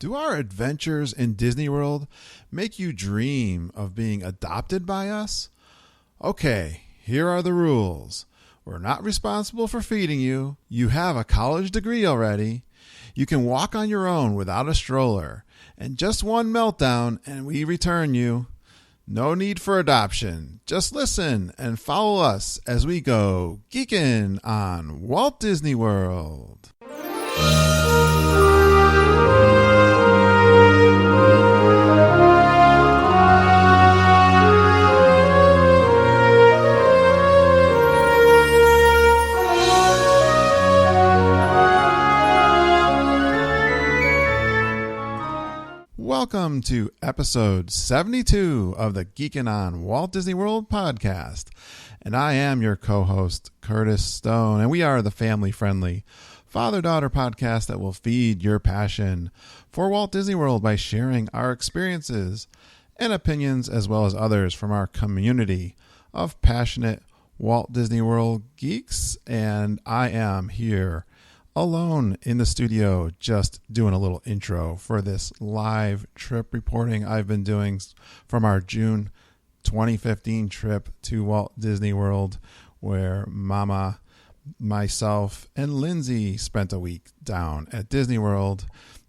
Do our adventures in Disney World make you dream of being adopted by us? Okay, here are the rules. We're not responsible for feeding you. You have a college degree already. You can walk on your own without a stroller. And just one meltdown and we return you. No need for adoption. Just listen and follow us as we go Geekin on Walt Disney World. Welcome to episode 72 of the Geekin on Walt Disney World podcast. And I am your co-host, Curtis Stone, and we are the family-friendly father-daughter podcast that will feed your passion for Walt Disney World by sharing our experiences and opinions as well as others from our community of passionate Walt Disney World geeks. And I am here alone in the studio, just doing a little intro for this live trip reporting I've been doing from our June 2015 trip to Walt Disney World, where Mama, myself, and Lindsay spent a week down at Disney World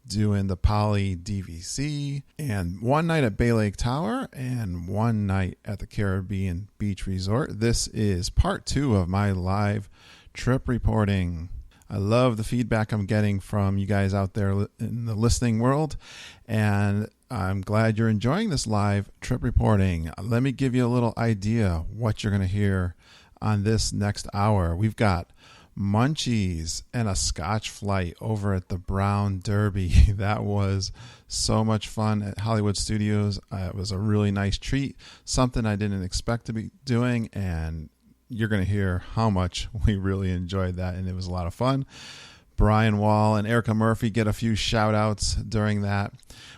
doing the Poly DVC, and one night at Bay Lake Tower and one night at the Caribbean Beach Resort. This is part 2 of my live trip reporting. I love the feedback I'm getting from you guys out there in the listening world, and I'm glad you're enjoying this live trip reporting. Let me give you a little idea what you're going to hear on this next hour. We've got munchies and a Scotch flight over at the Brown Derby. That was so much fun at Hollywood Studios. It was a really nice treat, something I didn't expect to be doing, and you're going to hear how much we really enjoyed that, and it was a lot of fun. Brian Wall and Erica Murphy get a few shout-outs during that.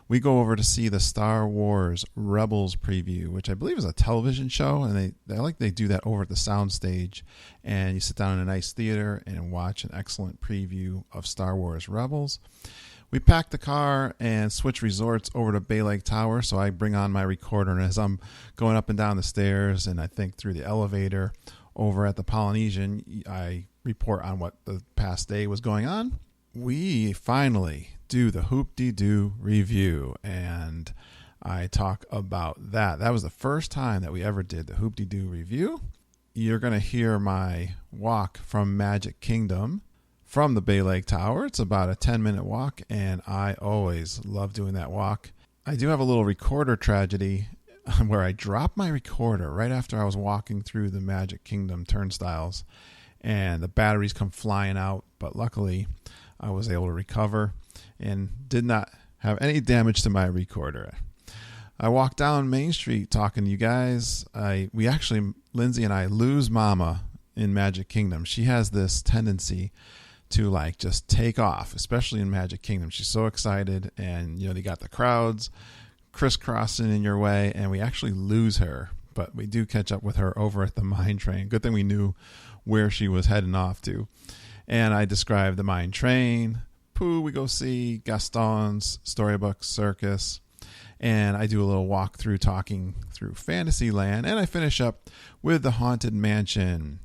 We go over to see the Star Wars Rebels preview, which I believe is a television show, and they do that over at the soundstage, and you sit down in a nice theater and watch an excellent preview of Star Wars Rebels. We packed the car and switch resorts over to Bay Lake Tower, so I bring on my recorder, and as I'm going up and down the stairs and I think through the elevator over at the Polynesian, I report on what the past day was going on. We finally do the Hoop-de-Doo review, and I talk about that. That was the first time that we ever did the Hoop-de-Doo review. You're going to hear my walk from Magic Kingdom from the Bay Lake Tower. It's about a 10-minute walk, and I always love doing that walk. I do have a little recorder tragedy where I dropped my recorder right after I was walking through the Magic Kingdom turnstiles, and the batteries come flying out, but luckily I was able to recover and did not have any damage to my recorder. I walked down Main Street talking to you guys. Lindsay and I lose Mama in Magic Kingdom. She has this tendency to just take off, especially in Magic Kingdom. She's so excited, and they got the crowds crisscrossing in your way, and we actually lose her, but we do catch up with her over at the mine train. Good thing we knew where she was heading off to. And I described the mine train. We go see Gaston's Storybook Circus, and I do a little walkthrough talking through Fantasyland, and I finish up with the Haunted Mansion.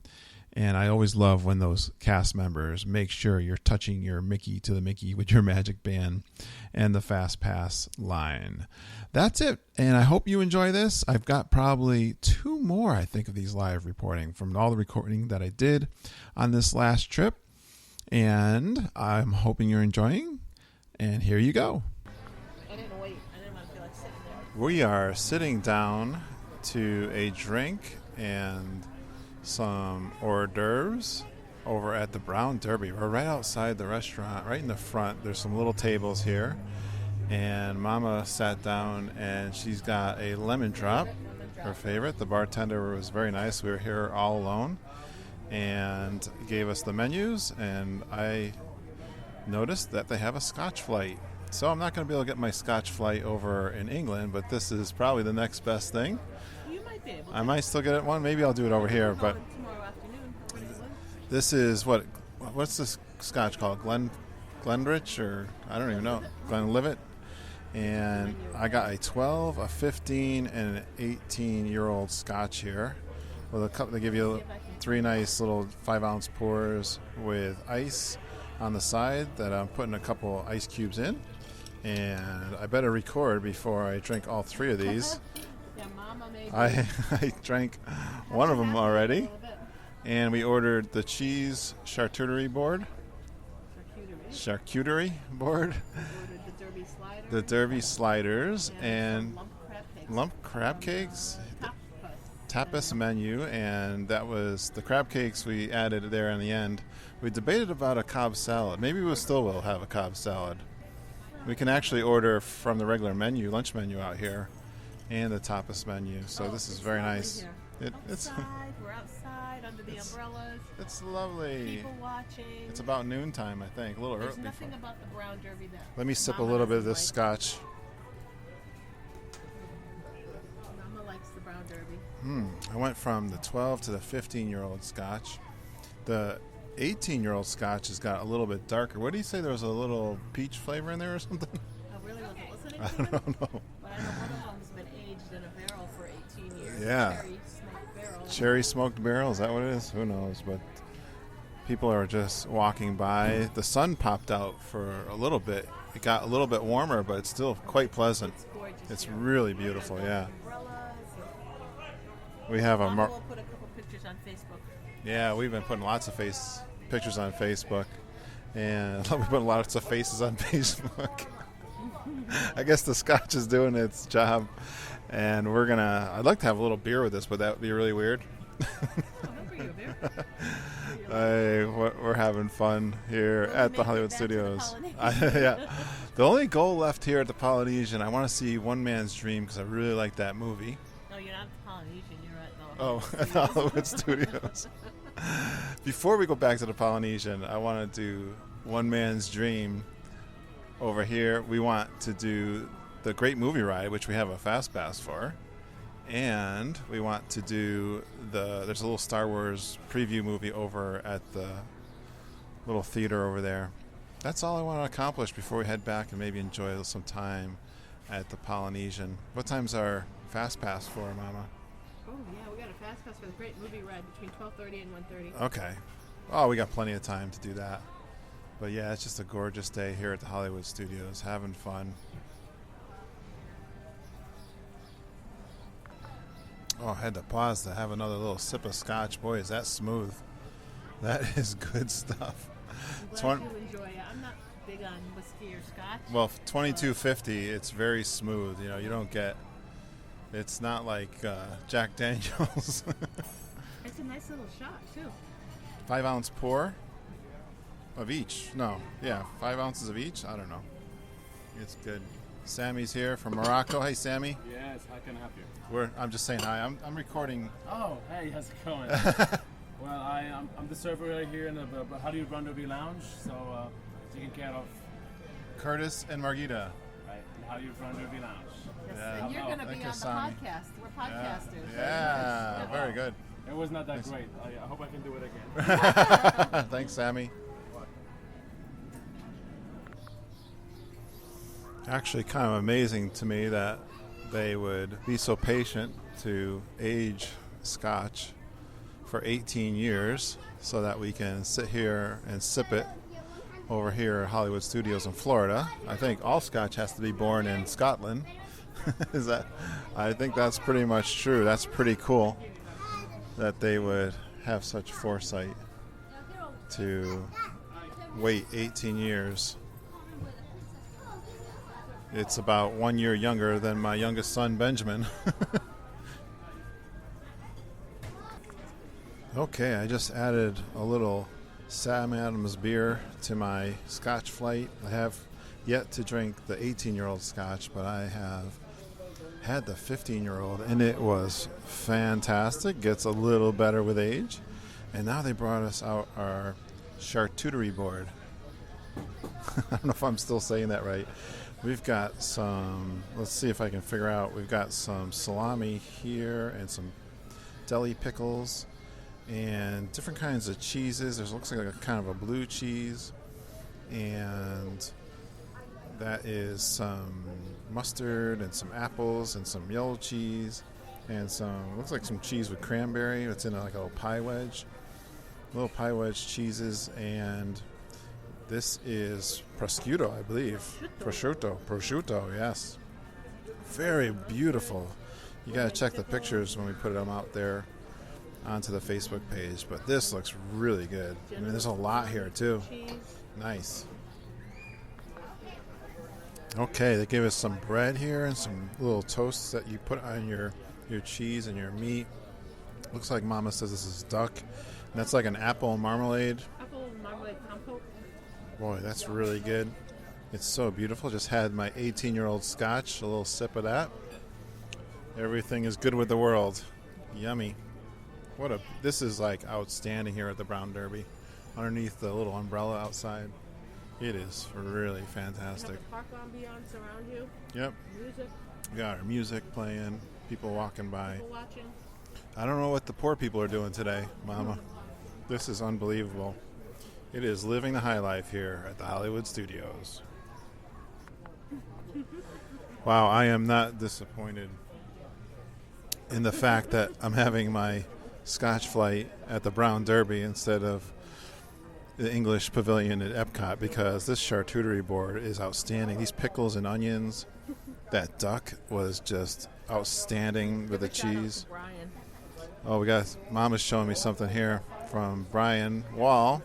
And I always love when those cast members make sure you're touching your Mickey to the Mickey with your Magic Band and the Fast Pass line. That's it. And I hope you enjoy this. I've got probably 2 more, I think, of these live reporting from all the recording that I did on this last trip. And I'm hoping you're enjoying. And here you go. I didn't wait. I didn't want to feel like sitting there. We are sitting down to a drink and some hors d'oeuvres over at the Brown Derby. We're right outside the restaurant, right in the front. There's some little tables here, and Mama sat down and she's got a lemon drop, her favorite. The bartender was very nice. We were here all alone and gave us the menus, and I noticed that they have a Scotch flight. So I'm not going to be able to get my Scotch flight over in England, but this is probably the next best thing. I might still get it one. Maybe I'll do it over here. But tomorrow afternoon. this is what's this Scotch called? Glenrich, or I don't even know. Glenlivet. And I got a 12, a 15, and an 18-year-old Scotch here. With a cup, they give you 3 nice little 5-ounce pours with ice on the side that I'm putting a couple ice cubes in. And I better record before I drink all 3 of these. Yeah, Mama made I drank one of them already. And we ordered the cheese charcuterie board. Charcuterie board. ordered the Derby slider. The Derby sliders and lump crab cakes. lump crab cakes. Tapas. Tapas menu, and that was the crab cakes we added there in the end. We debated about a Cobb salad. Maybe we still will have a Cobb salad. We can actually order from the regular menu, lunch menu out here, and the tapas menu. So this is very nice. It's We're outside under the umbrellas. it's lovely. People watching. It's about noontime, I think. A little There's early. nothing about the brown Derby that. Let me sip a Mama little bit of doesn't this like. scotch. Mama likes the brown Derby. I went from the 12 to the 15-year-old scotch. The 18-year-old scotch has got a little bit darker. What do you say? There was a little peach flavor in there or something? I really wasn't listening I to it, don't know. but I know one of them's been aged in a barrel for 18 years. Yeah. Cherry smoked barrel. Cherry smoked barrel, is that what it is? Who knows? But people are just walking by. The sun popped out for a little bit. It got a little bit warmer, but it's still quite pleasant. It's gorgeous. It's here. really beautiful, yeah. Umbrellas. We have a Mama will put a couple pictures on Facebook. yeah, we've been putting lots of pictures on Facebook, and we put lots of faces on Facebook. I guess the scotch is doing its job, and I'd like to have a little beer with this, but that would be really weird. Oh, don't bring you a beer. We're having fun here We'll at make the it Hollywood back to the Studios. Polynesian. Yeah, the only goal left here at the Polynesian, I want to see One Man's Dream because I really like that movie. No, you're not at the Polynesian. You're at the Oh, at the Hollywood Studios. Before we go back to the Polynesian, I want to do One Man's Dream over here. We want to do the Great Movie Ride, which we have a fast pass for. And we want to do there's a little Star Wars preview movie over at the little theater over there. That's all I want to accomplish before we head back and maybe enjoy some time at the Polynesian. What time's our fast pass for, Mama? Oh yeah, we got a fast pass for the Great Movie Ride between 12:30 and 1:30. Okay. Oh, we got plenty of time to do that. But yeah, it's just a gorgeous day here at the Hollywood Studios, having fun. Oh, I had to pause to have another little sip of scotch. Boy, is that smooth. That is good stuff. I'm glad you enjoy it. I'm not big on whiskey or scotch. Well, 2250, it's very smooth. You know, you don't get. It's not like Jack Daniels. It's a nice little shot too. 5-ounce pour of each. No, yeah, 5 ounces of each. I don't know. It's good. Sammy's here from Morocco. Hey, Sammy. Yes, how can I help you? I'm just saying hi. I'm recording. Oh, hey, how's it going? Well, I'm the server right here in the Hollywood Rendezvous Lounge, so taking care of Curtis and Margita. right, the Hollywood Rendezvous Lounge. Yes, Yeah. and you're going to Thank be you, on the Sami. podcast. We're podcasters. Yeah, very good. It was not that great. I hope I can do it again. Thanks, Sammy. Actually, kind of amazing to me that they would be so patient to age scotch for 18 years so that we can sit here and sip it over here at Hollywood Studios in Florida. I think all scotch has to be born in Scotland. I think that's pretty much true. That's pretty cool that they would have such foresight to wait 18 years. It's about 1 year younger than my youngest son, Benjamin. Okay, I just added a little Sam Adams beer to my Scotch flight. I have yet to drink the 18-year-old Scotch, but I have had the 15-year-old, and it was fantastic. Gets a little better with age. And now they brought us out our charcuterie board. I don't know if I'm still saying that right. We've got some, let's see if I can figure out, we've got some salami here and some deli pickles and different kinds of cheeses. There's looks like a kind of a blue cheese, and that is some mustard and some apples and some yellow cheese and some, looks like some cheese with cranberry. It's in like a little pie wedge. Little pie wedge cheeses, and this is prosciutto, I believe. Prosciutto, yes. Very beautiful. You gotta check the pictures when we put them out there onto the Facebook page, but this looks really good. I mean, there's a lot here too. Nice. Okay, they gave us some bread here and some little toasts that you put on your cheese and your meat. Looks like Mama says this is duck. And that's like an apple marmalade. Apple marmalade compote. Boy, that's really good. It's so beautiful. Just had my 18-year-old scotch, a little sip of that. Everything is good with the world. Yummy. This is like outstanding here at the Brown Derby. Underneath the little umbrella outside. It is really fantastic. You have the park ambiance around you. Yep. Music. We got our music playing, people walking by. People watching. I don't know what the poor people are doing today, Mama. This is unbelievable. It is living the high life here at the Hollywood Studios. Wow, I am not disappointed in the fact that I'm having my Scotch flight at the Brown Derby instead of the English Pavilion at Epcot, because this charcuterie board is outstanding. These pickles and onions, that duck was just outstanding with the cheese. Oh, Mama's showing me something here from Brian Wall.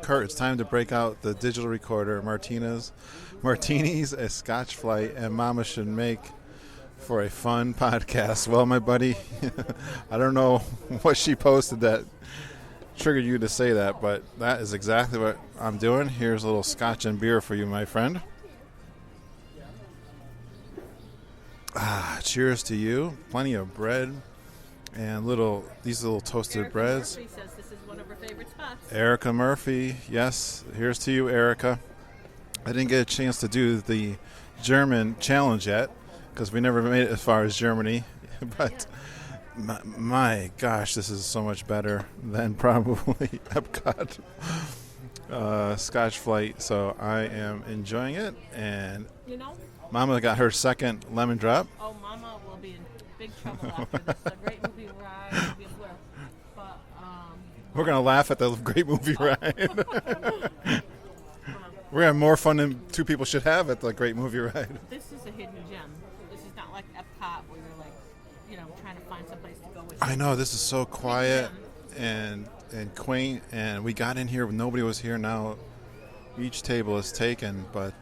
Kurt, it's time to break out the digital recorder. Martinis, a Scotch flight, and Mama should make for a fun podcast. Well, my buddy, I don't know what she posted that triggered you to say that, but that is exactly what I'm doing. Here's a little scotch and beer for you, my friend. Cheers to you. Plenty of bread and these little toasted Erica breads. Murphy says this is one of her favorite spots. Erica Murphy, yes. Here's to you, Erica. I didn't get a chance to do the German challenge yet because we never made it as far as Germany, but. Yeah. My gosh, this is so much better than probably Epcot Scotch flight. So I am enjoying it. And Mama got her second lemon drop. Oh, Mama will be in big trouble after this. A great movie ride. But, we're going to laugh at the great movie ride. We're going to have more fun than two people should have at the great movie ride. This is a hidden gem. This is not like Epcot where you're like, trying to find someplace to go with. I know, this is so quiet and quaint, and we got in here when nobody was here. Now each table is taken, but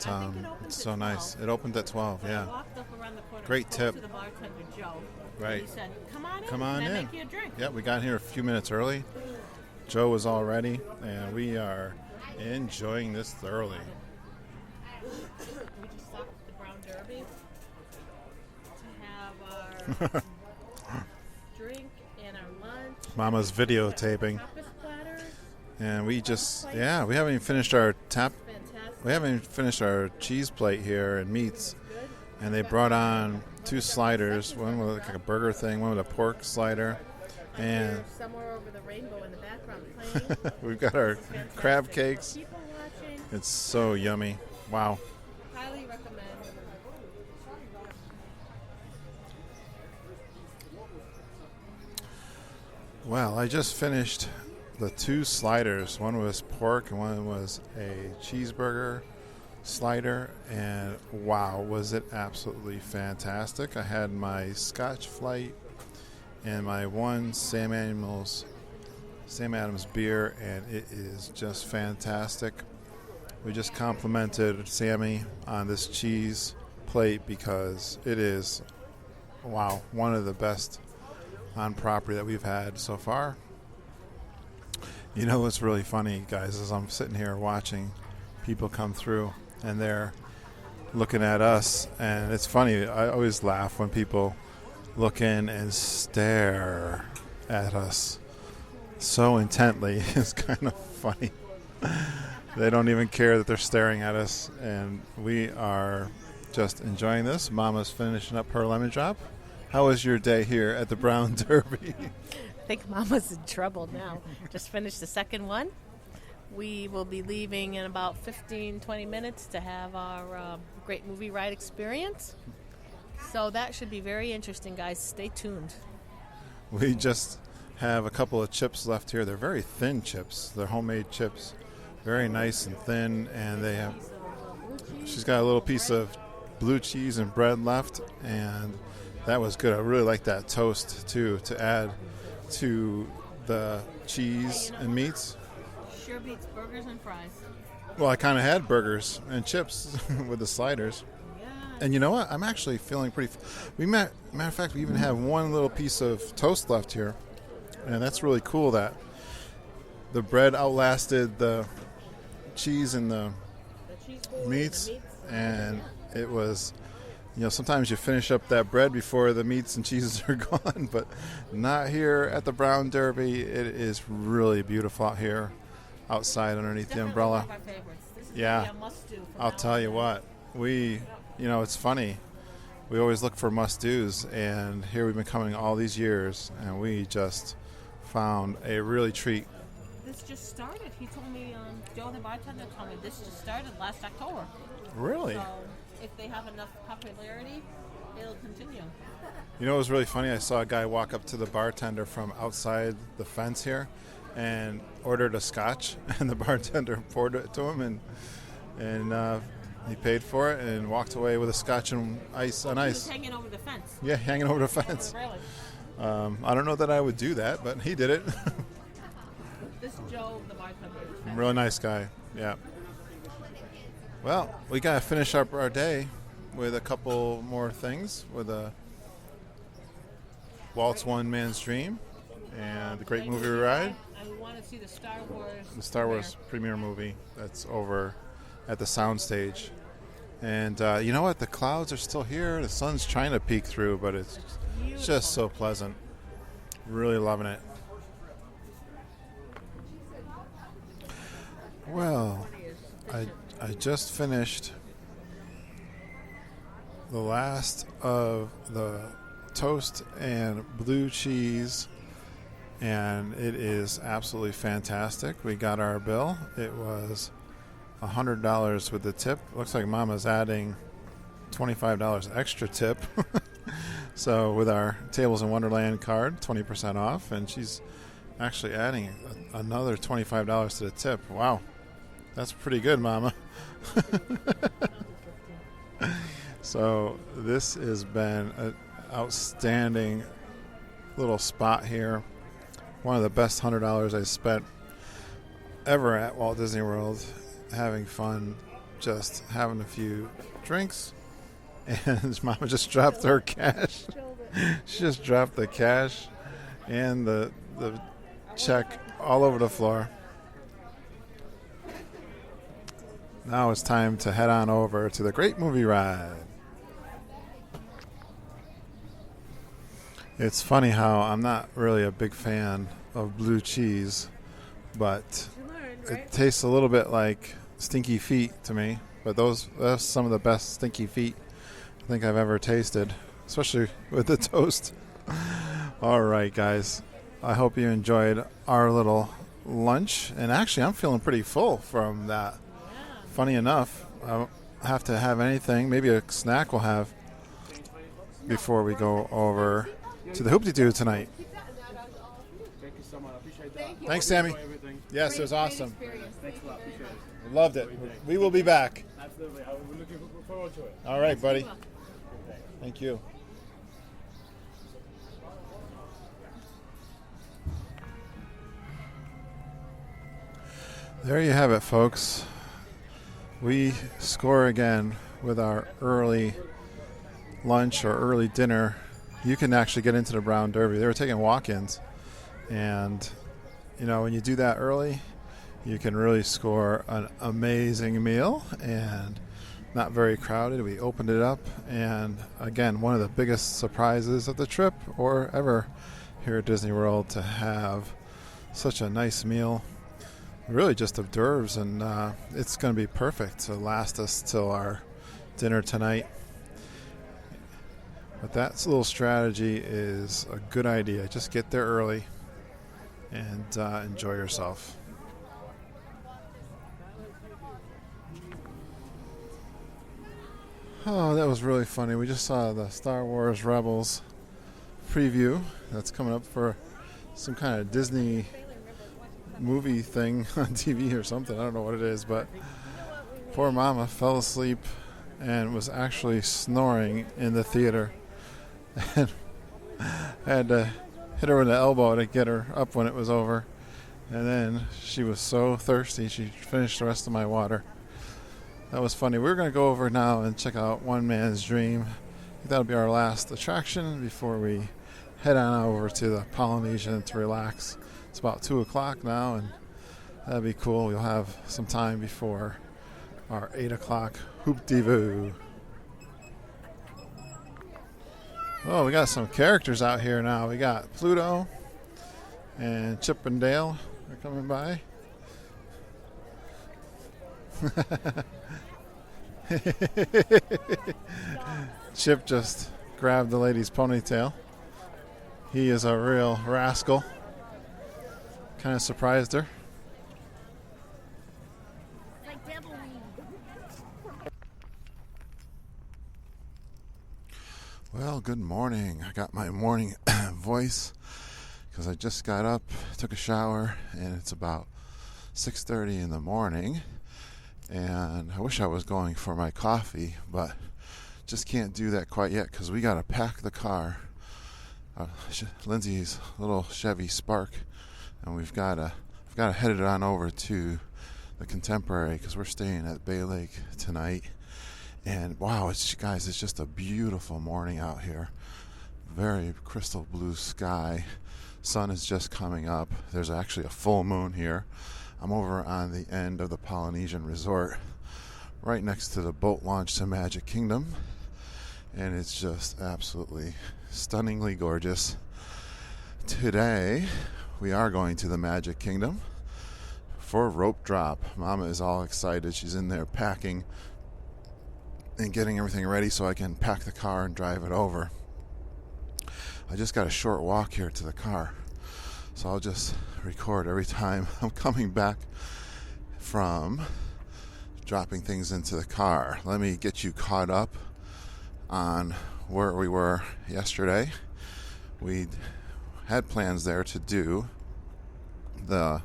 it's so nice. It opened at 12, yeah. I walked up around the corner, great tip. To the bartender, Joe. Right. He said, come on in. in. Make you a drink. Yeah, we got here a few minutes early. Joe was all ready, and we are enjoying this thoroughly. We just stopped at the Brown Derby to have our drink and our lunch. Mama's videotaping. And we we haven't even finished our we haven't even finished our cheese plate here and meats. And they brought on two sliders, one with like a burger thing, one with a pork slider. And somewhere over the rainbow in the background playing. We've got our crab cakes. Keep on watching. It's so yummy. Wow. Highly recommend. Well, I just finished the two sliders. One was pork and one was a cheeseburger slider, and wow, was it absolutely fantastic. I had my Scotch flight and my one Sam Adams beer, and it is just fantastic. We just complimented Sammy on this cheese plate because it is, wow, one of the best on property that we've had so far. You know what's really funny, guys, is I'm sitting here watching people come through and they're looking at us, and it's funny, I always laugh when people look in and stare at us so intently. It's kind of funny. They don't even care that they're staring at us, and we are just enjoying this. Mama's finishing up her lemon drop. How was your day here at the Brown Derby? I think Mama's in trouble now. Just finished the second one. We will be leaving in about 15-20 minutes to have our great movie ride experience. So that should be very interesting, guys. Stay tuned. We just have a couple of chips left here. They're very thin chips. They're homemade chips. Very nice and thin. And they have, she's got a little piece of blue cheese and bread left. And that was good. I really like that toast, too, to add to the cheese and meats. Sure beats burgers and fries. Well, I kind of had burgers and chips with the sliders. And you know what? I'm actually feeling pretty... matter of fact, we even have one little piece of toast left here. And that's really cool that the bread outlasted the cheese and the meats. And it was... sometimes you finish up that bread before the meats and cheeses are gone. But not here at the Brown Derby. It is really beautiful out here outside underneath the umbrella. One of my favorites. This is Yeah. a must-do for I'll tell you what. It's funny. We always look for must-dos, and here we've been coming all these years, and we just found a really treat. This just started. He told me, Joe, the bartender, told me this just started last October. Really? So if they have enough popularity, it'll continue. You know, it was really funny. I saw a guy walk up to the bartender from outside the fence here and ordered a scotch, and the bartender poured it to him, and he paid for it and walked away with a scotch and ice on He ice. was hanging over the fence. Yeah, hanging over the fence. Really? I don't know that I would do that, but he did it. This Joe, the bartender, is fabulous. Really nice guy. Yeah. Well, we got to finish up our day with a couple more things with a Walt's One Man's Dream and the Great Movie Ride. I want to see the Star Wars. The Star Wars premiere movie that's over at the soundstage. And you know what? The clouds are still here. The sun's trying to peek through, but it's just so pleasant. Really loving it. Well, I just finished the last of the toast and blue cheese, and it is absolutely fantastic. We got our bill. It was $100 with the tip. Looks like Mama's adding $25 extra tip. So with our Tables in Wonderland card, 20% off, and she's actually adding another $25 to the tip. Wow. That's pretty good, Mama. So this has been an outstanding little spot here. One of the best $100 I spent ever at Walt Disney World. Having fun, just having a few drinks. And Mama just dropped her cash. She just dropped the cash and the check all over the floor. Now it's time to head on over to the Great Movie Ride. It's funny how I'm not really a big fan of blue cheese, but it tastes a little bit like stinky feet to me. But that's some of the best stinky feet I think I've ever tasted, especially with the toast. All right, guys. I hope you enjoyed our little lunch. And actually, I'm feeling pretty full from that. Funny enough, I don't have to have anything. Maybe a snack we'll have before we go over to the Hoop-de-Doo tonight. Thank you so much. I appreciate that. Thanks, Sammy. Everything. Yes, it was awesome. Thanks a lot. Appreciate it. Loved it. We will be back. Absolutely. We're looking forward to it. All right, buddy. Thank you. There you have it, folks. We score again with our early lunch or early dinner. You can actually get into the Brown Derby. They were taking walk-ins. And, when you do that early, you can really score an amazing meal and not very crowded. We opened it up. And, again, one of the biggest surprises of the trip or ever here at Disney World to have such a nice meal. Really just hors d'oeuvres, and it's going to be perfect to last us till our dinner tonight. But that little strategy is a good idea. Just get there early and enjoy yourself. Oh, that was really funny. We just saw the Star Wars Rebels preview that's coming up for some kind of Disney movie thing on TV or something. I don't know what it is, but poor mama fell asleep and was actually snoring in the theater. And I had to hit her with an elbow to get her up when it was over. And then she was so thirsty, she finished the rest of my water. That was funny. We're going to go over now and check out One Man's Dream. I think that'll be our last attraction before we head on over to the Polynesian to relax. It's about 2 o'clock now, and that'll be cool. We'll have some time before our 8 o'clock hoop-de-voo. Oh, we got some characters out here now. We got Pluto and Chip and Dale are coming by. Chip just grabbed the lady's ponytail. He is a real rascal. Kind of surprised her. Well, good morning. I got my morning voice because I just got up, took a shower, and it's about 6:30 in the morning. And I wish I was going for my coffee, but just can't do that quite yet because we got to pack the car. Lindsay's little Chevy Spark, and we've got to head it on over to the Contemporary because we're staying at Bay Lake tonight. And wow, it's just a beautiful morning out here. Very crystal blue sky. Sun is just coming up. There's actually a full moon here. I'm over on the end of the Polynesian resort, right next to the boat launch to Magic Kingdom. And it's just absolutely stunningly gorgeous. Today, we are going to the Magic Kingdom for a rope drop. Mama is all excited. She's in there packing and getting everything ready so I can pack the car and drive it over. I just got a short walk here to the car, so I'll just record every time I'm coming back from dropping things into the car. Let me get you caught up on where we were yesterday. We had plans there to do the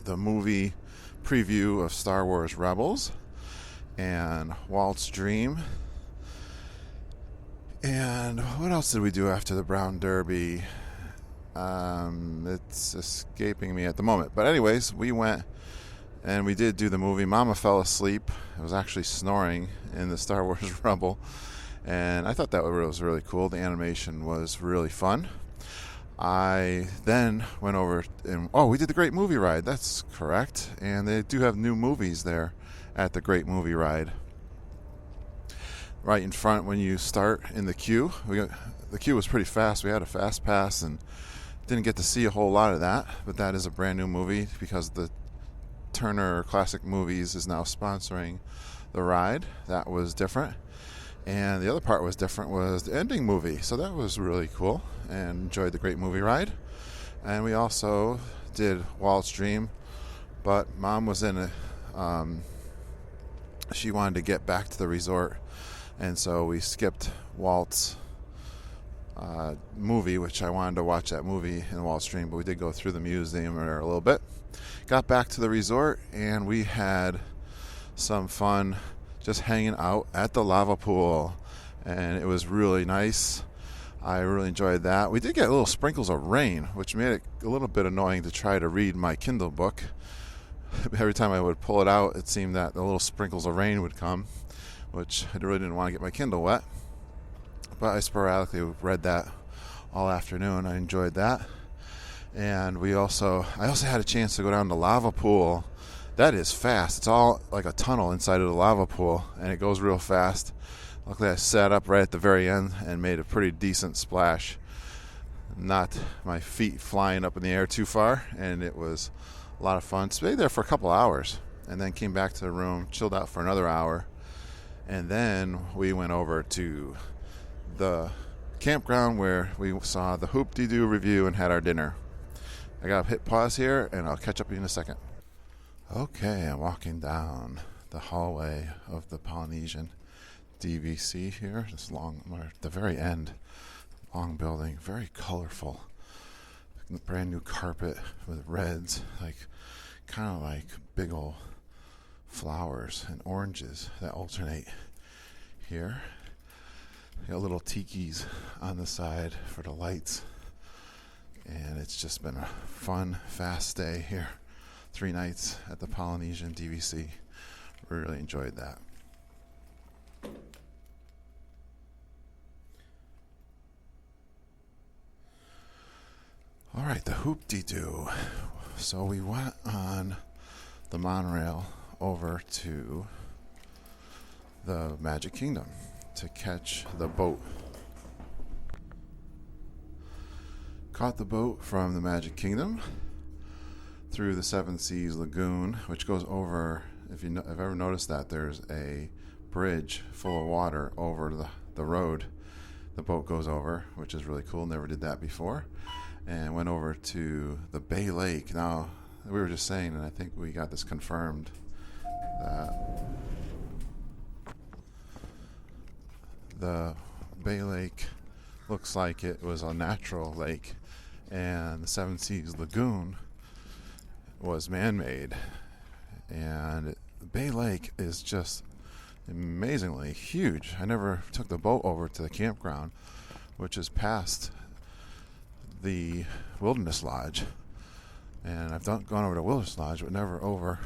movie preview of Star Wars Rebels and Walt's Dream. And what else did we do after the Brown Derby? It's escaping me at the moment. But anyways, we went and we did do the movie. Mama fell asleep. I was actually snoring in the Star Wars Rebel. And I thought that was really cool. The animation was really fun. I then went over and, we did the Great Movie Ride. That's correct. And they do have new movies there at the Great Movie Ride. Right in front when you start in the queue. The queue was pretty fast. We had a fast pass and didn't get to see a whole lot of that. But that is a brand new movie because the Turner Classic Movies is now sponsoring the ride. That was different. And the other part was different was the ending movie. So that was really cool and enjoyed the Great Movie Ride. And we also did Walt's Dream. But Mom was in a... she wanted to get back to the resort. And so we skipped Walt's movie, which I wanted to watch that movie in Walt's Dream. But we did go through the museum there a little bit. Got back to the resort and we had some fun just hanging out at the lava pool, and it was really nice. I really enjoyed that. We did get little sprinkles of rain, which made it a little bit annoying to try to read my Kindle book. Every time I would pull it out, it seemed that the little sprinkles of rain would come, which I really didn't want to get my Kindle wet. But I sporadically read that all afternoon. I enjoyed that. And I also had a chance to go down the lava pool. That is fast. It's all like a tunnel inside of the lava pool, and it goes real fast. Luckily, I sat up right at the very end and made a pretty decent splash. Not my feet flying up in the air too far, and it was a lot of fun. Stayed there for a couple hours, and then came back to the room, chilled out for another hour, and then we went over to the campground where we saw the Hoop-de-Doo review and had our dinner. I gotta hit pause here, and I'll catch up with you in a second. Okay, I'm walking down the hallway of the Polynesian DVC here. This long, or at the very end, long building, very colorful. Brand new carpet with reds, like kind of like big old flowers and oranges that alternate here. Got little tikis on the side for the lights. And it's just been a fun, fast stay here. 3 nights at the Polynesian DVC. Really enjoyed that. All right, the hoop-de-doo. So we went on the monorail over to the Magic Kingdom to catch the boat. Caught the boat from the Magic Kingdom through the Seven Seas Lagoon, which goes over, if you've ever noticed that, there's a bridge full of water over the road the boat goes over, which is really cool. Never did that before. And went over to the Bay Lake. Now, we were just saying, and I think we got this confirmed, that the Bay Lake looks like it was a natural lake, and the Seven Seas Lagoon was man-made. And Bay Lake is just amazingly huge. I never took the boat over to the campground, which is past the Wilderness Lodge, and I've gone over to Wilderness Lodge, but never over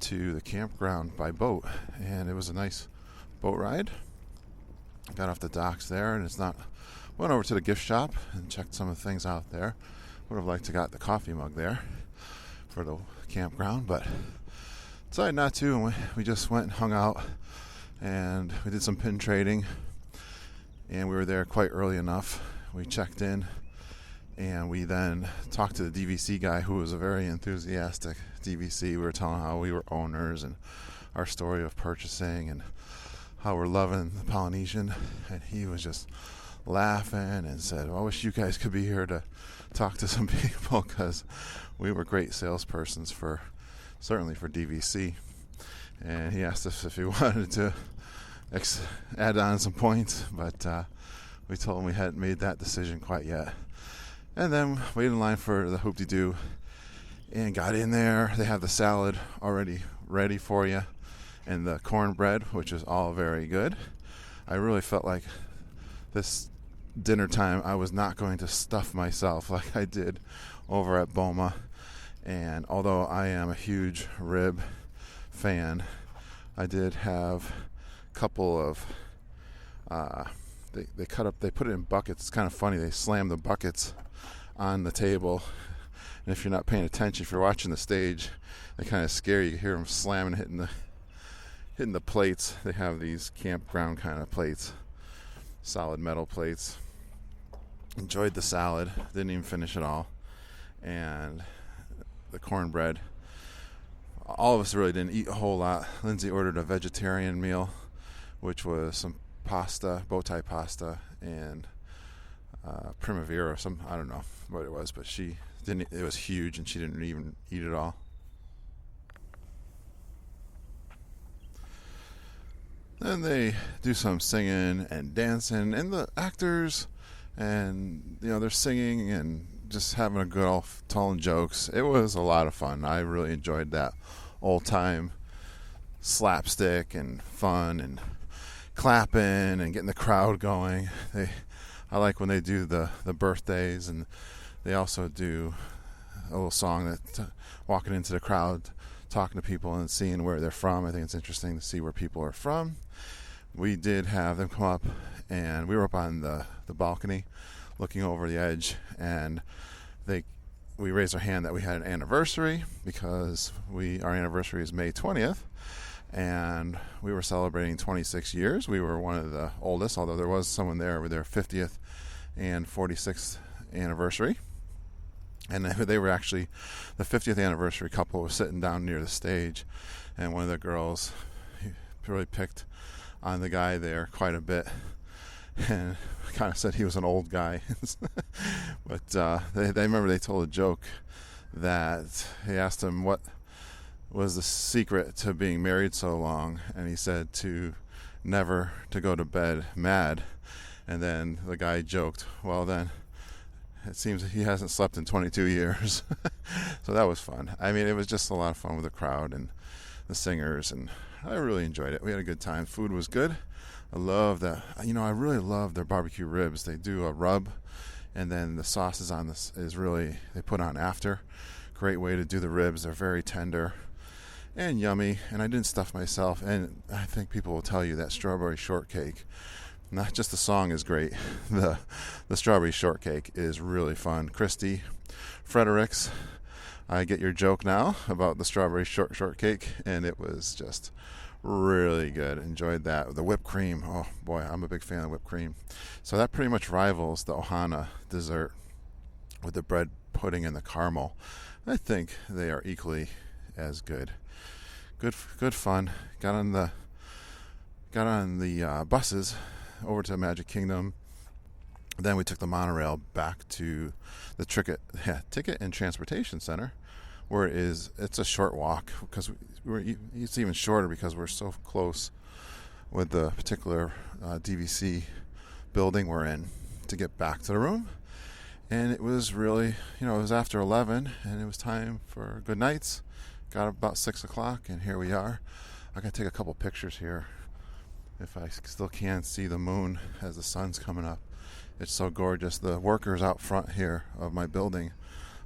to the campground by boat. And it was a nice boat ride. Got off the docks there, and went over to the gift shop and checked some of the things out there. Would have liked to got the coffee mug there for the campground, but decided not to, and we just went and hung out, and we did some pin trading, and we were there quite early enough. We checked in, and we then talked to the DVC guy, who was a very enthusiastic DVC. We were telling how we were owners and our story of purchasing and how we're loving the Polynesian, and he was just laughing and said, well, I wish you guys could be here to talk to some people, because we were great salespersons certainly for DVC. And he asked us if we wanted to add on some points, but we told him we hadn't made that decision quite yet. And then waited in line for the hoop-de-doo and got in there. They have the salad already ready for you and the cornbread, which is all very good. I really felt like this dinner time I was not going to stuff myself like I did over at Boma. And although I am a huge rib fan, I did have a couple of they put it in buckets. It's kind of funny. They slam the buckets on the table, and if you're not paying attention, if you're watching the stage, they kind of scare you. You hear them slamming, hitting the plates. They have these campground kind of plates, solid metal plates. Enjoyed the salad, didn't even finish it all, and the cornbread. All of us really didn't eat a whole lot. Lindsay ordered a vegetarian meal, which was some pasta, bow tie pasta, and primavera, I don't know what it was, but she didn't. It was huge, and she didn't even eat it all. Then they do some singing and dancing, and the actors, and they're singing and just having a good old telling jokes. It was a lot of fun. I really enjoyed that old time slapstick and fun and clapping and getting the crowd going. I like when they do the birthdays, and they also do a little song that walking into the crowd, talking to people and seeing where they're from. I think it's interesting to see where people are from. We did have them come up, and we were up on the balcony looking over the edge, and we raised our hand that we had an anniversary, because our anniversary is May 20th, and we were celebrating 26 years. We were one of the oldest, although there was someone there with their 50th and 46th anniversary. And they were actually, the 50th anniversary couple was sitting down near the stage, and one of the girls really picked on the guy there quite a bit, and kind of said he was an old guy. But they remember they told a joke that he asked him what was the secret to being married so long, and he said to never to go to bed mad. And then the guy joked, well then it seems he hasn't slept in 22 years. So that was fun. I mean, it was just a lot of fun with the crowd and the singers, and I really enjoyed it. We had a good time. Food was good. I love that. I really love their barbecue ribs. They do a rub, and then the sauce is on this is really they put on after. Great way to do the ribs. They're very tender and yummy. And I didn't stuff myself. And I think people will tell you that strawberry shortcake, not just the song is great. The strawberry shortcake is really fun. Christy Fredericks, I get your joke now about the strawberry shortcake, and it was just really good. Enjoyed that. The whipped cream, oh boy, I'm a big fan of whipped cream. So that pretty much rivals the Ohana dessert with the bread pudding and the caramel. I think they are equally as good. Good fun. Got on the buses over to Magic Kingdom. Then we took the monorail back to the Ticket and Transportation Center, where it's a short walk because it's even shorter because we're so close with the particular DVC building we're in to get back to the room. And it was really, it was after 11 and it was time for good nights. Got up about 6 o'clock and here we are. I got to take a couple pictures here if I still can see the moon as the sun's coming up. It's so gorgeous. The workers out front here of my building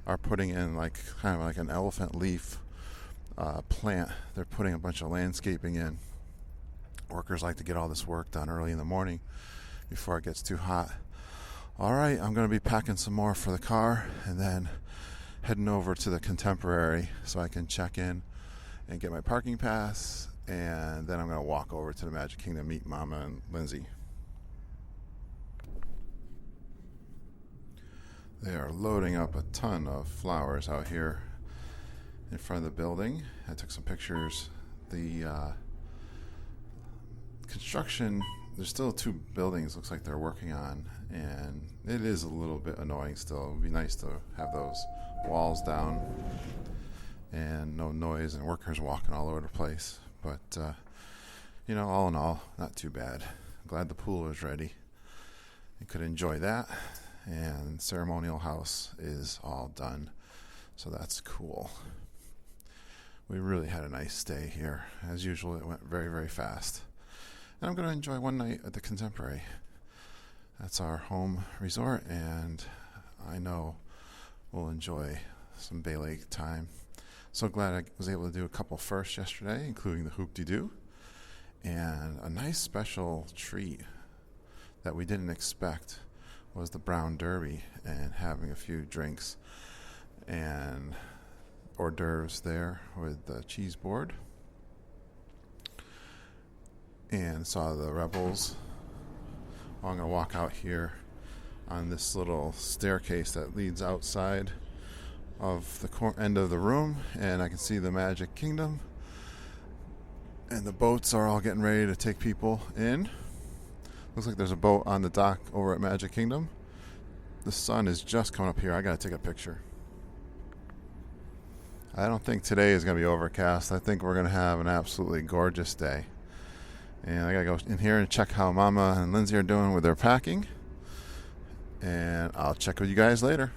are putting in kind of like an elephant leaf plant. They're putting a bunch of landscaping in. Workers like to get all this work done early in the morning before it gets too hot. All right, I'm going to be packing some more for the car and then heading over to the Contemporary so I can check in and get my parking pass, and then I'm going to walk over to the Magic Kingdom, meet Mama and Lindsay. They are loading up a ton of flowers out here in front of the building. I took some pictures. The construction, there's still 2 buildings looks like they're working on, and it is a little bit annoying still. It would be nice to have those walls down and no noise and workers walking all over the place. But, all in all, not too bad. I'm glad the pool was ready. You could enjoy that. And ceremonial house is all done, so that's cool. We really had a nice stay here. As usual, it went very, very fast. And I'm going to enjoy one night at the Contemporary. That's our home resort, and I know we'll enjoy some Bay Lake time. So glad I was able to do a couple firsts yesterday, including the Hoop-de-Doo, and a nice special treat that we didn't expect was the Brown Derby, and having a few drinks and hors d'oeuvres there with the cheese board, and saw the Rebels. Well, I'm going to walk out here on this little staircase that leads outside of the end of the room, and I can see the Magic Kingdom, and the boats are all getting ready to take people in. Looks like there's a boat on the dock over at Magic Kingdom. The sun is just coming up here. I gotta take a picture. I don't think today is gonna be overcast. I think we're gonna have an absolutely gorgeous day. And I gotta go in here and check how Mama and Lindsay are doing with their packing. And I'll check with you guys later.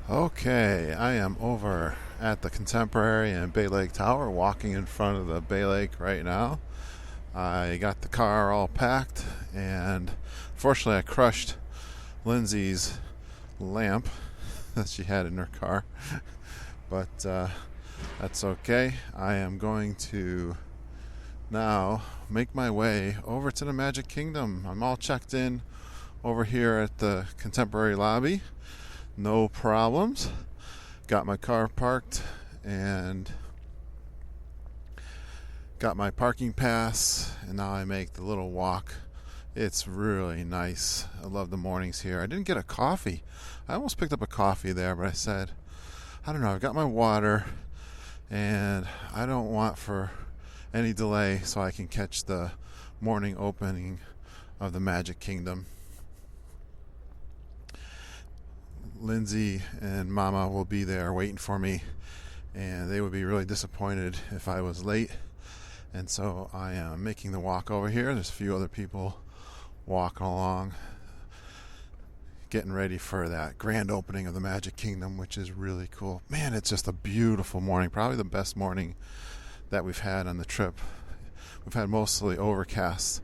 Okay, I am over at the Contemporary and Bay Lake Tower, walking in front of the Bay Lake right now. I got the car all packed, and fortunately I crushed Lindsay's lamp that she had in her car, but that's okay. I am going to now make my way over to the Magic Kingdom. I'm all checked in over here at the Contemporary lobby. No problems. Got my car parked and got my parking pass, and now I make the little walk. It's really nice. I love the mornings here. I didn't get a coffee. I almost picked up a coffee there, but I said, I don't know, I've got my water and I don't want for any delay so I can catch the morning opening of the Magic Kingdom. Lindsay and Mama will be there waiting for me, and they would be really disappointed if I was late. And so I am making the walk over here. There's a few other people walking along, getting ready for that grand opening of the Magic Kingdom, which is really cool. Man, it's just a beautiful morning. Probably the best morning that we've had on the trip. We've had mostly overcast,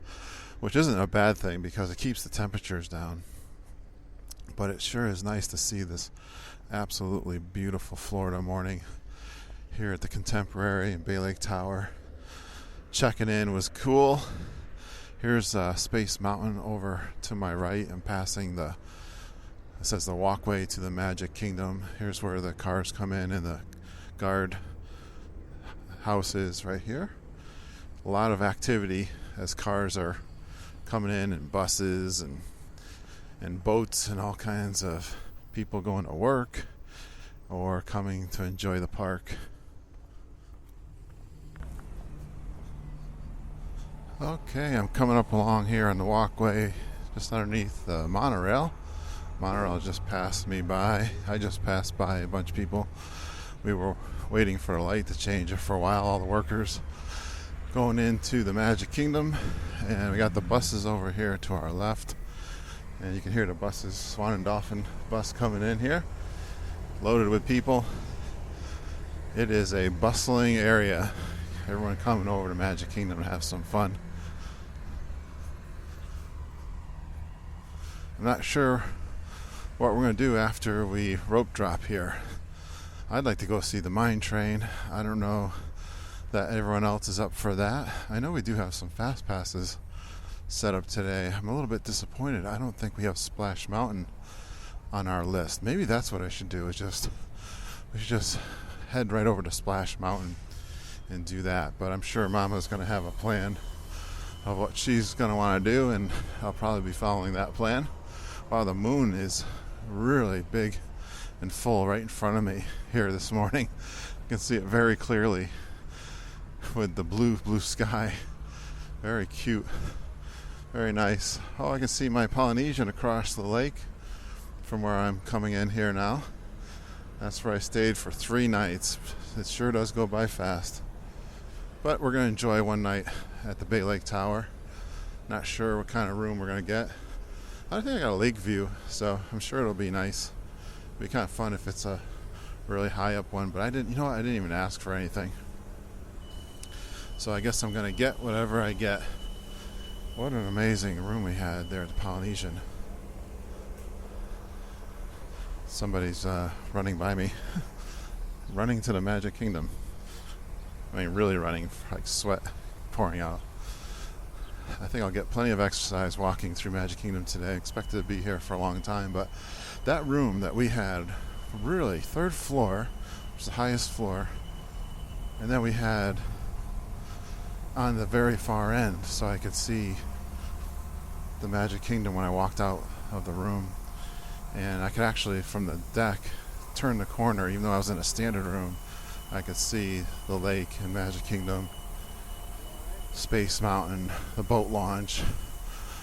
which isn't a bad thing because it keeps the temperatures down. But it sure is nice to see this absolutely beautiful Florida morning here at the Contemporary in Bay Lake Tower. Checking in was cool. Here's Space Mountain over to my right. I'm passing it says the walkway to the Magic Kingdom. Here's where the cars come in and the guard house is right here. A lot of activity as cars are coming in, and buses and boats and all kinds of people going to work or coming to enjoy the park. Okay, I'm coming up along here on the walkway just underneath the monorail. Monorail just passed me by. I just passed by a bunch of people. We were waiting for a light to change it for a while, all the workers going into the Magic Kingdom. And we got the buses over here to our left. And you can hear the buses, Swan and Dolphin bus coming in here, loaded with people. It is a bustling area. Everyone coming over to Magic Kingdom to have some fun. I'm not sure what we're going to do after we rope drop here. I'd like to go see the mine train. I don't know that everyone else is up for that. I know we do have some fast passes set up today. I'm a little bit disappointed. I don't think we have Splash Mountain on our list. Maybe that's what I should do. We should just head right over to Splash Mountain and do that. But I'm sure Mama's going to have a plan of what she's going to want to do, and I'll probably be following that plan. Wow, the moon is really big and full right in front of me here this morning. You can see it very clearly with the blue sky. Very cute. Very nice. Oh, I can see my Polynesian across the lake from where I'm coming in here now. That's where I stayed for 3 nights. It sure does go by fast. But we're going to enjoy one night at the Bay Lake Tower. Not sure what kind of room we're going to get. I think I got a lake view, so I'm sure it'll be nice. It'll be kind of fun if it's a really high up one, but I didn't even ask for anything. So I guess I'm going to get whatever I get. What an amazing room we had there at the Polynesian. Somebody's running by me. Running to the Magic Kingdom. I mean, really running, like sweat pouring out. I think I'll get plenty of exercise walking through Magic Kingdom today. Expected to be here for a long time, but that room that we had, really, 3rd floor, which is the highest floor, and then we had on the very far end, so I could see the Magic Kingdom when I walked out of the room. And I could actually, from the deck, turn the corner. Even though I was in a standard room, I could see the lake and Magic Kingdom, Space Mountain, the boat launch.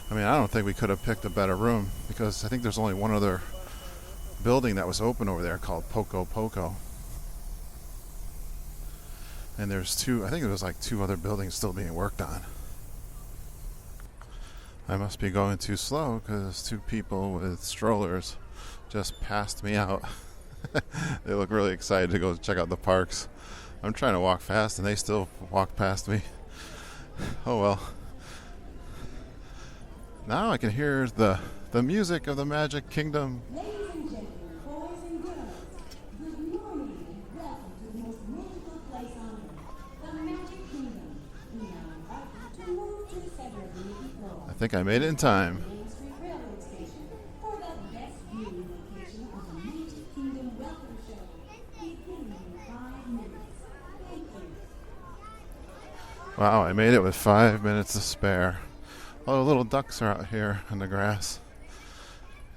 I mean, I don't think we could have picked a better room, because I think there's only one other building that was open over there called Poco Poco. And there's 2, I think there was like 2 other buildings still being worked on. I must be going too slow because 2 people with strollers just passed me out. They look really excited to go check out the parks. I'm trying to walk fast and they still walk past me. Oh well. Now I can hear the music of the Magic Kingdom. Ladies and gentlemen, boys and girls, good morning. Welcome to the most magical place on earth, the Magic Kingdom. We now invite you to move to the center of the Mickey floor. I think I made it in time. Main Street Railroad Station for the best viewing location of the Magic Kingdom Welcome Show, beginning in 5 minutes. Thank you. Wow, I made it with 5 minutes to spare. Oh, the little ducks are out here in the grass.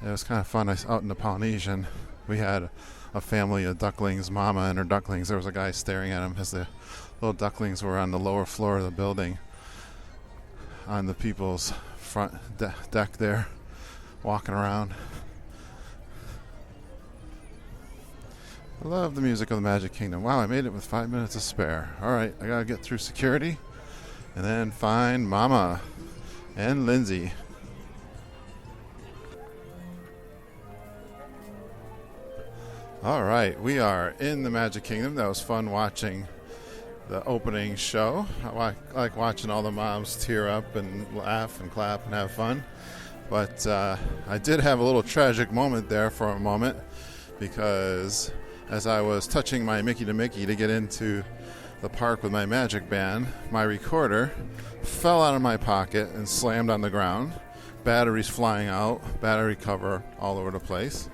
It was kind of fun. Out in the Polynesian, we had a family of ducklings, Mama and her ducklings. There was a guy staring at them as the little ducklings were on the lower floor of the building, on the people's front deck there, walking around. I love the music of the Magic Kingdom. Wow, I made it with 5 minutes to spare. All right, I gotta get through security and then find Mama and Lindsay. All right, we are in the Magic Kingdom. That was fun watching the opening show. I like watching all the moms tear up and laugh and clap and have fun. But I did have a little tragic moment there for a moment, because as I was touching my Mickey to Mickey to get into the park with my magic band, my recorder fell out of my pocket and slammed on the ground. Batteries flying out, battery cover all over the place.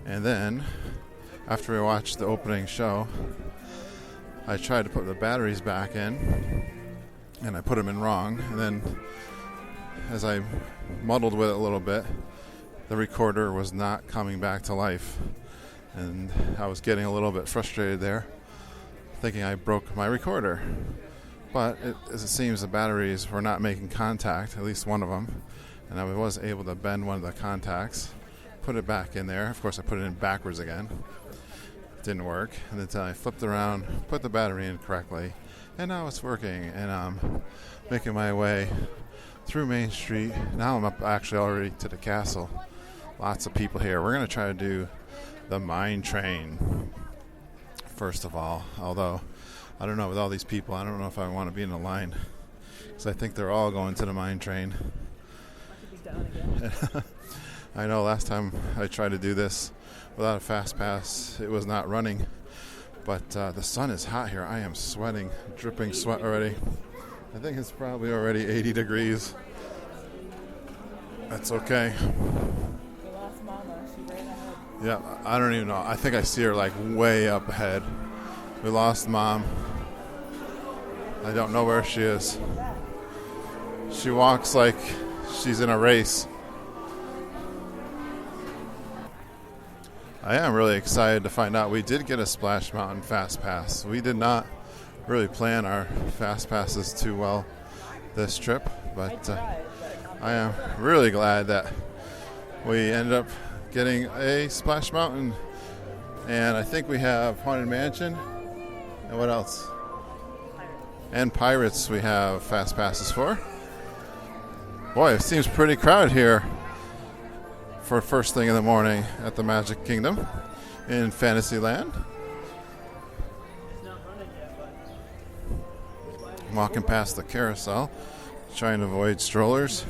And then, after we watched the opening show, I tried to put the batteries back in, and I put them in wrong. And then, as I muddled with it a little bit, the recorder was not coming back to life. And I was getting a little bit frustrated there, thinking I broke my recorder. But as it seems, the batteries were not making contact, at least one of them. And I was able to bend one of the contacts, put it back in there. Of course, I put it in backwards again. It didn't work. And then I flipped around, put the battery in correctly, and now it's working. And I'm making my way through Main Street. Now I'm up actually already to the castle. Lots of people here. We're going to try to do the mine train first of all. Although, I don't know, with all these people, I don't know if I want to be in a line, because I think they're all going to the mine train. I know last time I tried to do this without a fast pass, it was not running. But the sun is hot here. I am sweating, dripping sweat already. I think it's probably already 80 degrees. That's okay. We lost Mama. She ran ahead. Yeah, I don't even know. I think I see her like way up ahead. We lost Mom. I don't know where she is. She walks like she's in a race. I am really excited to find out we did get a Splash Mountain Fast Pass. We did not really plan our Fast Passes too well this trip, but I am really glad that we ended up getting a Splash Mountain. And I think we have Haunted Mansion. And what else? And Pirates we have Fast Passes for. Boy, it seems pretty crowded here for first thing in the morning at the Magic Kingdom in Fantasyland. I'm walking past the carousel, trying to avoid strollers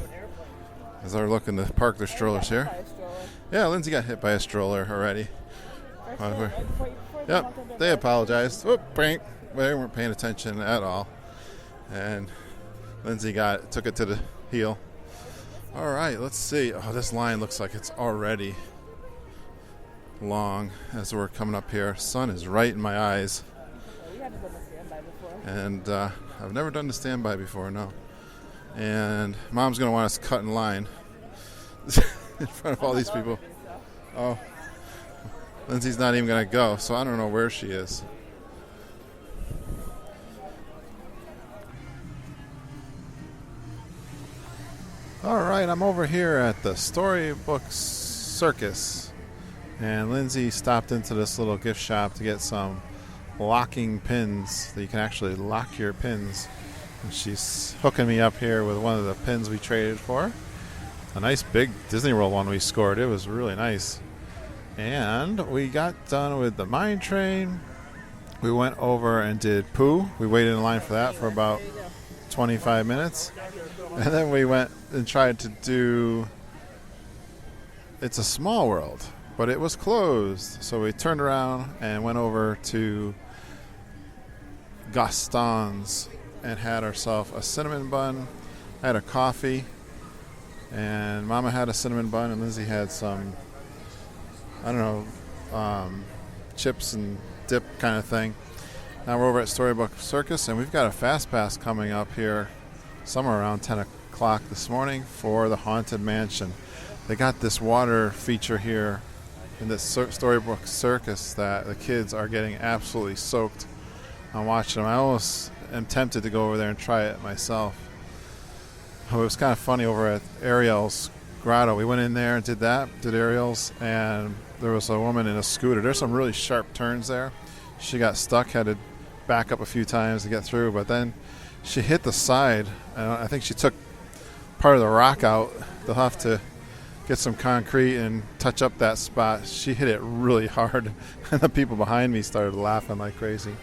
as they're looking to park their strollers here. Yeah, Lindsay got hit by a stroller already. Yep, they apologized. Whoop, bang. They weren't paying attention at all. And Lindsay took it to the heel. All right, let's see. Oh, this line looks like it's already long as we're coming up here. Sun is right in my eyes. We haven't done the standby before. And I've never done the standby before, no. And Mom's going to want us to cut in line in front of all these people. Oh, Lindsay's not even going to go, so I don't know where she is. All right, I'm over here at the Storybook Circus, and Lindsay stopped into this little gift shop to get some locking pins that you can actually lock your pins. And she's hooking me up here with one of the pins we traded for. A nice big Disney World one we scored. It was really nice. And we got done with the mine train. We went over and did Pooh. We waited in line for that for about 25 minutes. And then we went and tried to do It's a Small World, but it was closed. So we turned around and went over to Gaston's and had ourselves a cinnamon bun. I had a coffee, and Mama had a cinnamon bun, and Lindsay had some, I don't know, chips and dip kind of thing. Now we're over at Storybook Circus, and we've got a Fast Pass coming up here somewhere around 10 o'clock this morning for the Haunted Mansion. They got this water feature here in this Storybook Circus that the kids are getting absolutely soaked. I'm watching them. I almost am tempted to go over there and try it myself. Oh, it was kind of funny over at Ariel's grotto. We went in there and did aerials, and there was a woman in a scooter. There's some really sharp turns there. She got stuck, had to back up a few times to get through, but then she hit the side. I think she took part of the rock out. They'll have to get some concrete and touch up that spot. She hit it really hard, and the people behind me started laughing like crazy.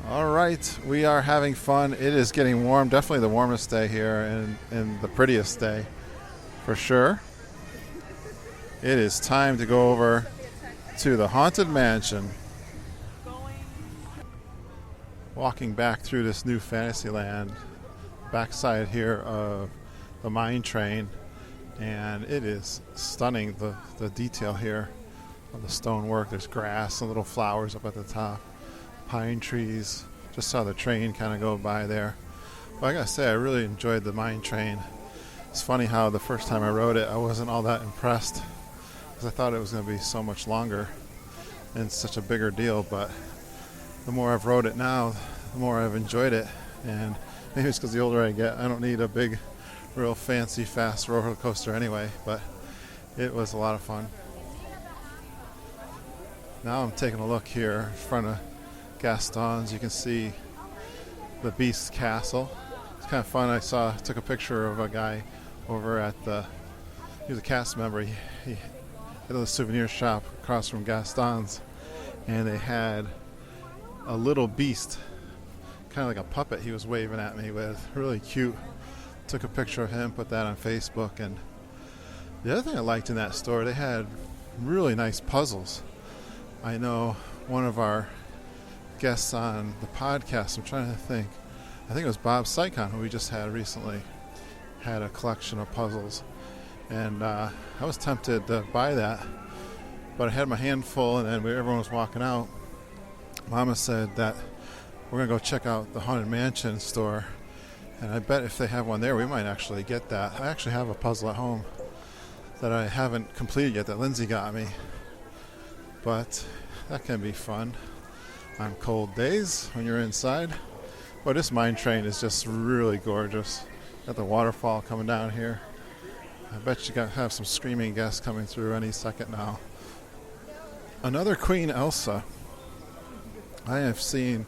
All right, we are having fun. It is getting warm, definitely the warmest day here and the prettiest day for sure. It is time to go over to the Haunted Mansion. Walking back through this new Fantasyland, backside here of the mine train, and it is stunning, the detail here of the stonework. There's grass and little flowers up at the top, pine trees. Just saw the train kind of go by there. But I gotta say, I really enjoyed the mine train. It's funny how the first time I rode it, I wasn't all that impressed because I thought it was going to be so much longer and such a bigger deal. But the more I've rode it now, the more I've enjoyed it. And maybe it's because the older I get, I don't need a big, real fancy, fast roller coaster anyway. But it was a lot of fun. Now I'm taking a look here in front of Gaston's. You can see the Beast's Castle. It's kind of fun. I took a picture of a guy over at he was a cast member. He had a souvenir shop across from Gaston's, and they had a little beast, kind of like a puppet he was waving at me with. Really cute. Took a picture of him, put that on Facebook. And the other thing I liked in that store, they had really nice puzzles. I know one of our guests on the podcast, I'm trying to think, I think it was Bob Sycon, who we just had recently, had a collection of puzzles. And I was tempted to buy that, but I had my hand full, and then everyone was walking out. Mama said that we're going to go check out the Haunted Mansion store, and I bet if they have one there, we might actually get that. I actually have a puzzle at home that I haven't completed yet that Lindsay got me, but that can be fun on cold days when you're inside. But this mine train is just really gorgeous. Got the waterfall coming down here. I bet you have some screaming guests coming through any second now. Another Queen Elsa. I have seen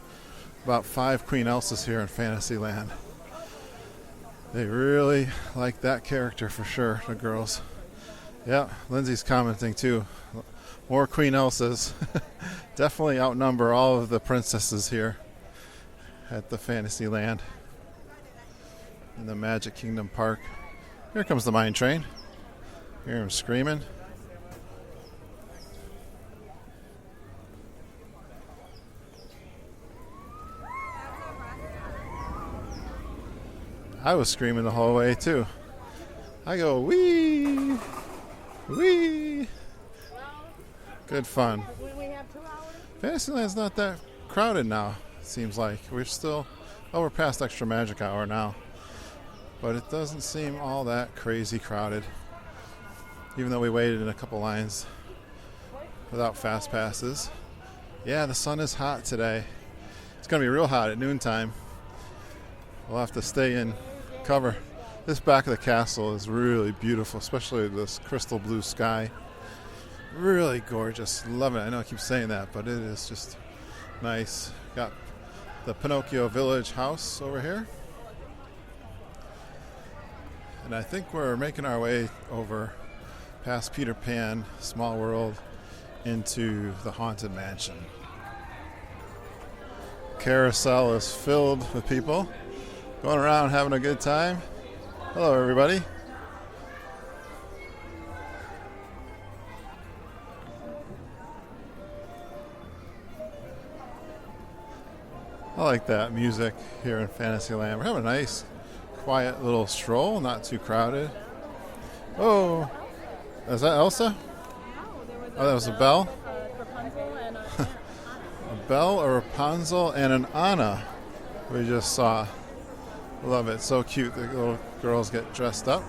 about 5 Queen Elsas here in Fantasyland. They really like that character for sure, the girls. Yeah, Lindsay's commenting too. More Queen Elsas. Definitely outnumber all of the princesses here at the Fantasyland in the Magic Kingdom Park. Here comes the mine train. Hear him screaming. I was screaming the whole way too. I go, wee, wee. Good fun. Fantasyland's not that crowded now, it seems like. We're past extra magic hour now. But it doesn't seem all that crazy crowded. Even though we waited in a couple lines without fast passes. Yeah, the sun is hot today. It's going to be real hot at noontime. We'll have to stay in cover. This back of the castle is really beautiful, especially this crystal blue sky. Really gorgeous. Love it. I know I keep saying that, but it is just nice. Got the Pinocchio Village house over here. And I think we're making our way over past Peter Pan, Small World, into the Haunted Mansion. Carousel is filled with people going around having a good time. Hello, everybody. I like that music here in Fantasyland. We're having a nice, quiet little stroll, not too crowded. Oh, is that Elsa? Oh, that was a Belle? A Belle, a Rapunzel, and an Anna we just saw. Love it. So cute. The little girls get dressed up.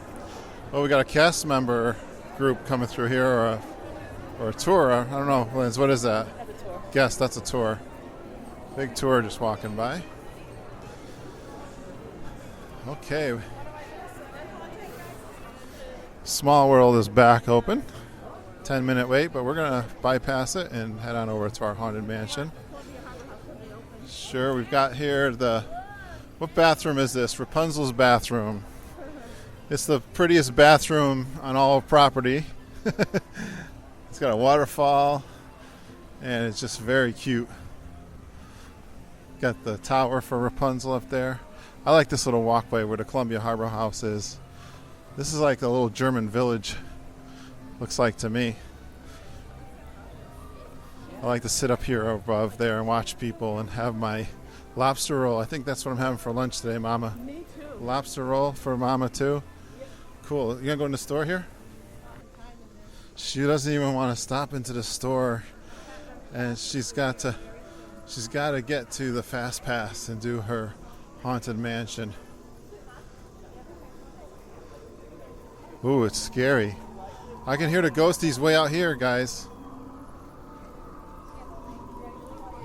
Oh, we got a cast member group coming through here, or a tour. I don't know, Liz, what is that? That's a tour. Yes, that's a tour. Big tour just walking by. Okay. Small World is back open. 10-minute wait, but we're going to bypass it and head on over to our haunted mansion. Sure, we've got here what bathroom is this? Rapunzel's bathroom. It's the prettiest bathroom on all property. It's got a waterfall, and it's just very cute. Got the tower for Rapunzel up there. I like this little walkway where the Columbia Harbor House is. This is like a little German village, looks like to me. I like to sit up here above there and watch people and have my lobster roll. I think that's what I'm having for lunch today, Mama. Me too. Lobster roll for Mama too. Cool. You gonna go in the store here? She doesn't even want to stop into the store, and she's got to get to the Fast Pass and do her haunted mansion. Ooh, it's scary. I can hear the ghosties way out here, guys.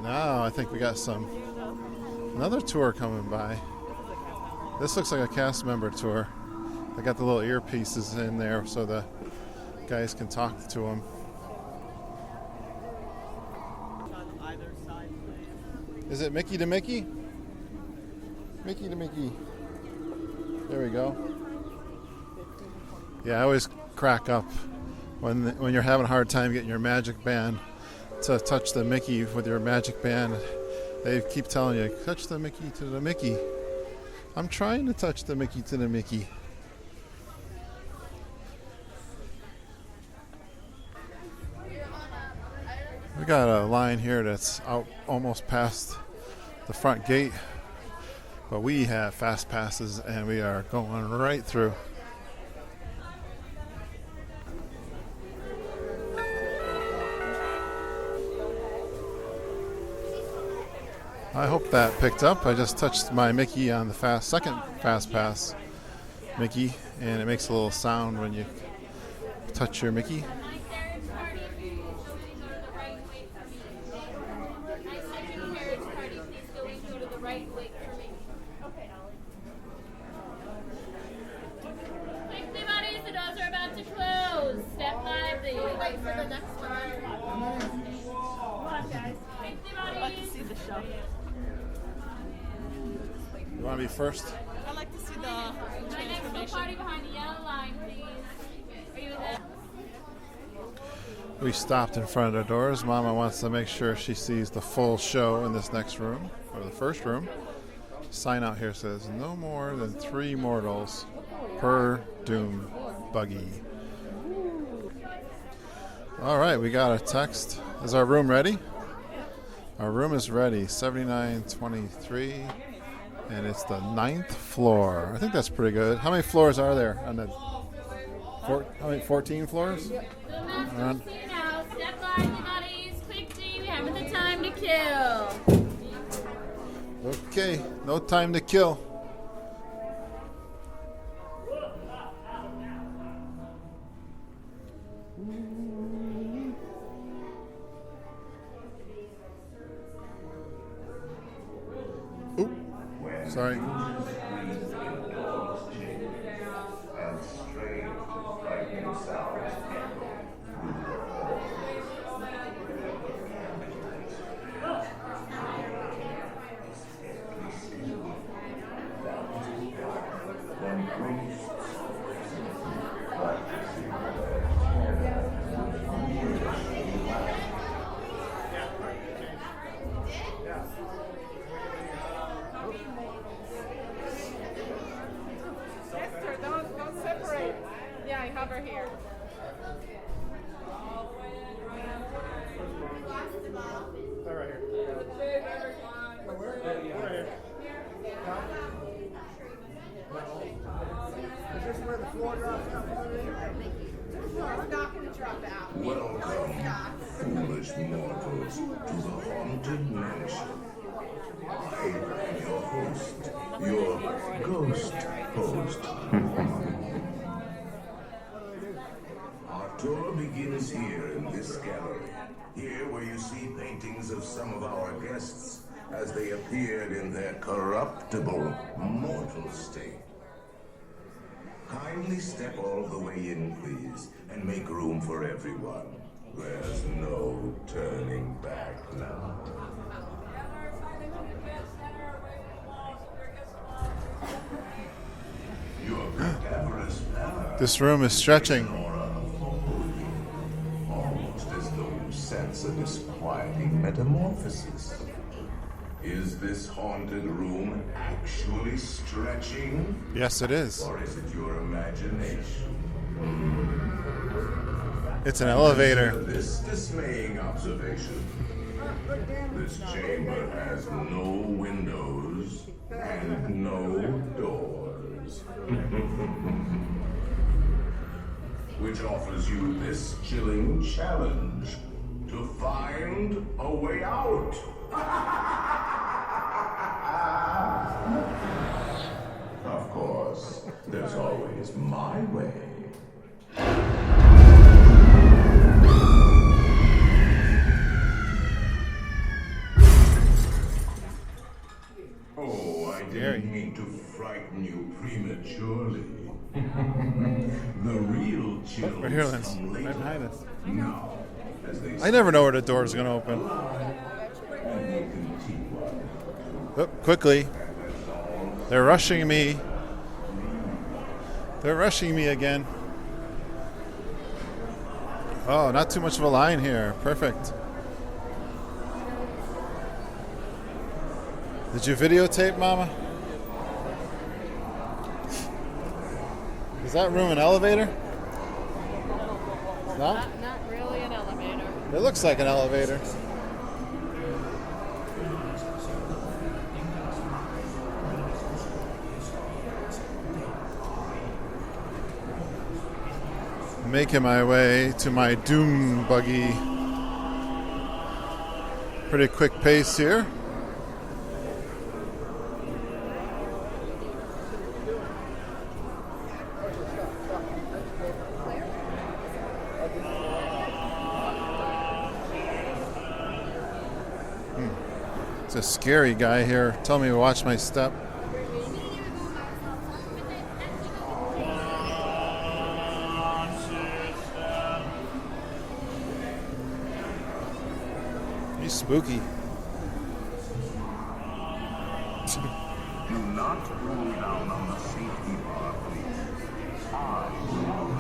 Now I think we got another tour coming by. This looks like a cast member tour. I got the little earpieces in there so the guys can talk to them. Is it Mickey to Mickey? Mickey to Mickey. There we go. Yeah, I always crack up when you're having a hard time getting your magic band to touch the Mickey with your magic band. They keep telling you, touch the Mickey to the Mickey. I'm trying to touch the Mickey to the Mickey. We got a line here that's out almost past the front gate, but we have fast passes and we are going right through. I hope that picked up. I just touched my Mickey on the second fast pass Mickey, and it makes a little sound when you touch your Mickey. You want to be first? I'd like to see the transformation. Behind the yellow line, please. Are you there? We stopped in front of the doors. Mama wants to make sure she sees the full show in this next room, or the first room. Sign out here says, no more than 3 mortals per doom buggy. All right, we got a text. Is our room ready? Our room is ready, 7923, and it's the 9th floor. I think that's pretty good. How many floors are there? On the 14 floors? Step lively, buddies. Quickly, we haven't the time to kill. Okay, no time to kill. Oop, sorry. Don't separate. Yeah, hover here. Right here. Is this where the floor drops out? We're not going to drop out. Welcome, foolish mortals, to the Haunted Mansion. I am your host, your ghost host. Our tour begins here in this gallery. Here where you see paintings of some of our guests as they appeared in their corruptible, mortal state. Kindly step all the way in, please, and make room for everyone. There's no turning back now. Your cadaverous pallor This room is stretching. almost as though you sense a disquieting metamorphosis. Is this haunted room actually stretching? Yes, it is. Or is it your imagination? It's an elevator. This dismaying observation. This chamber has no windows and no doors. Which offers you this chilling challenge to find a way out. Of course, there's always my way. Oh, I didn't mean to frighten you prematurely. The real chills Right here, Lance. come later. Right behind us. Now, as they I never know where the door is going to open. and you can keep one. Oh, quickly. They're rushing me. They're rushing me again. Oh, not too much of a line here. Perfect. Did you videotape, Mama? Is that room an elevator? No? Not really an elevator. It looks like an elevator. Making my way to my doom buggy. Pretty quick pace here. It's a scary guy here. Tell me to watch my step. He's spooky. Do not pull down on the safety bar, please. I will.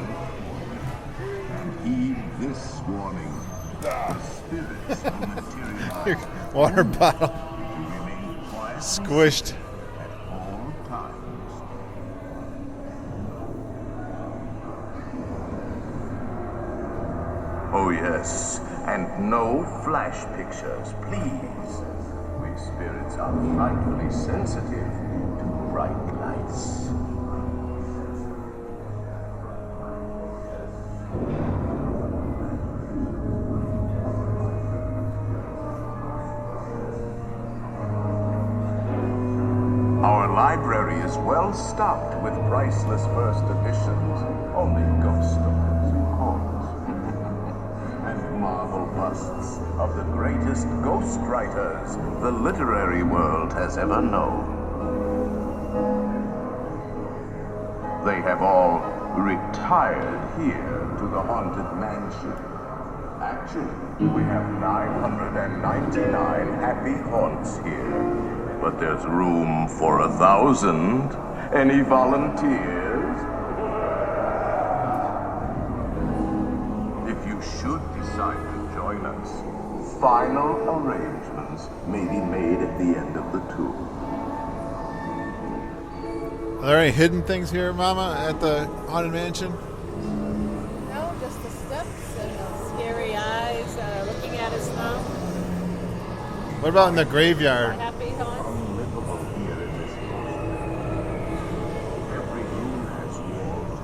And heed this warning. The spirits will materialize. Water bottle To remain quiet squished. at all times. Oh yes, and no flash pictures, please. We spirits are frightfully sensitive to bright lights. Our library is well stocked with priceless first editions. Only ghost stories, of course. And marble busts of the greatest ghost writers the literary world has ever known. They have all retired here to the haunted mansion. Actually, we have 999 happy haunts here. But there's room for 1,000. Any volunteers? If you should decide to join us, final arrangements may be made at the end of the tour. Are there any hidden things here, Mama, at the Haunted Mansion? No, just the steps and the scary eyes looking at us now. What about in the graveyard? Happy haunts. Unlivable here in this place. Every room has walls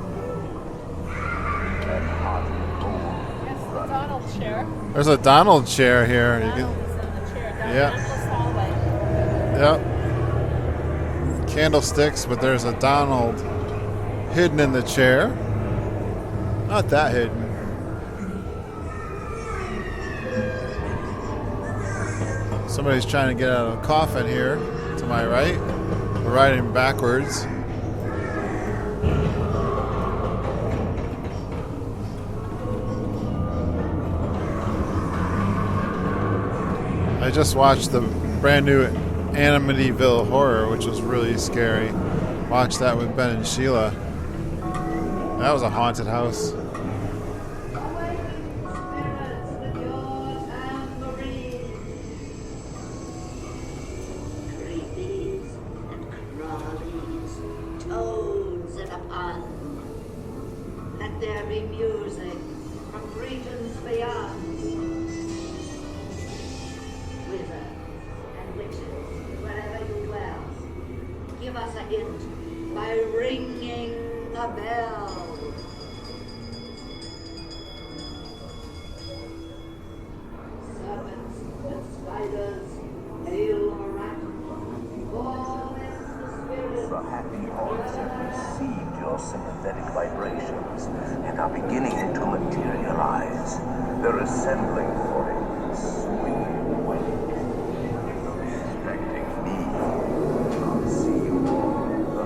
and haunted doors. Yes, the Donald chair. There's a Donald chair here. You Donald can, is in the chair down Yeah. the endless hallway. yep. Candlesticks, but there's a Donald hidden in the chair. Not that hidden. Somebody's trying to get out of a coffin here to my right. We're riding backwards. I just watched the brand new Amityville Horror, which was really scary. Watched that with Ben and Sheila. That was a haunted house. Creepies and crawlies, toads in a pond. Let there be music from regions beyond. Wizards and witches, wherever you dwell, give us a hint by ringing the bell. Serpents and spiders, hail or rat, all is the spirit. The happy haunts have received your sympathetic vibrations and are beginning to materialize. They're assembling for a swinging wake. Expecting me. I'll see you all in the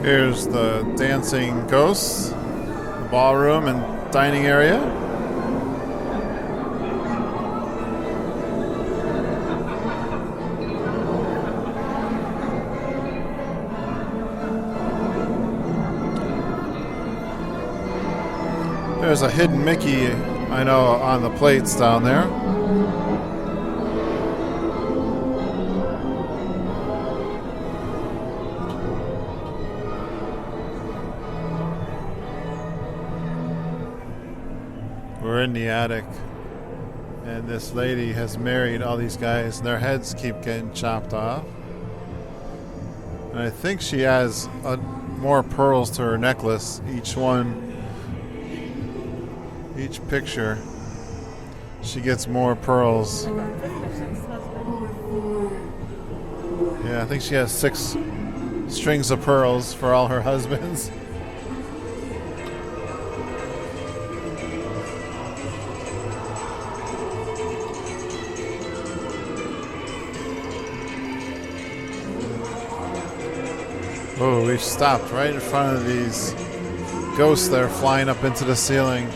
Here's the dancing ghosts, the ballroom and dining area. There's a hidden Mickey, I know, on the plates down there. We're in the attic, and this lady has married all these guys, and their heads keep getting chopped off. And I think she has more pearls to her necklace, each picture. She gets more pearls. Yeah, I think she has 6 strings of pearls for all her husbands. Oh, we've stopped right in front of these ghosts that are flying up into the ceiling.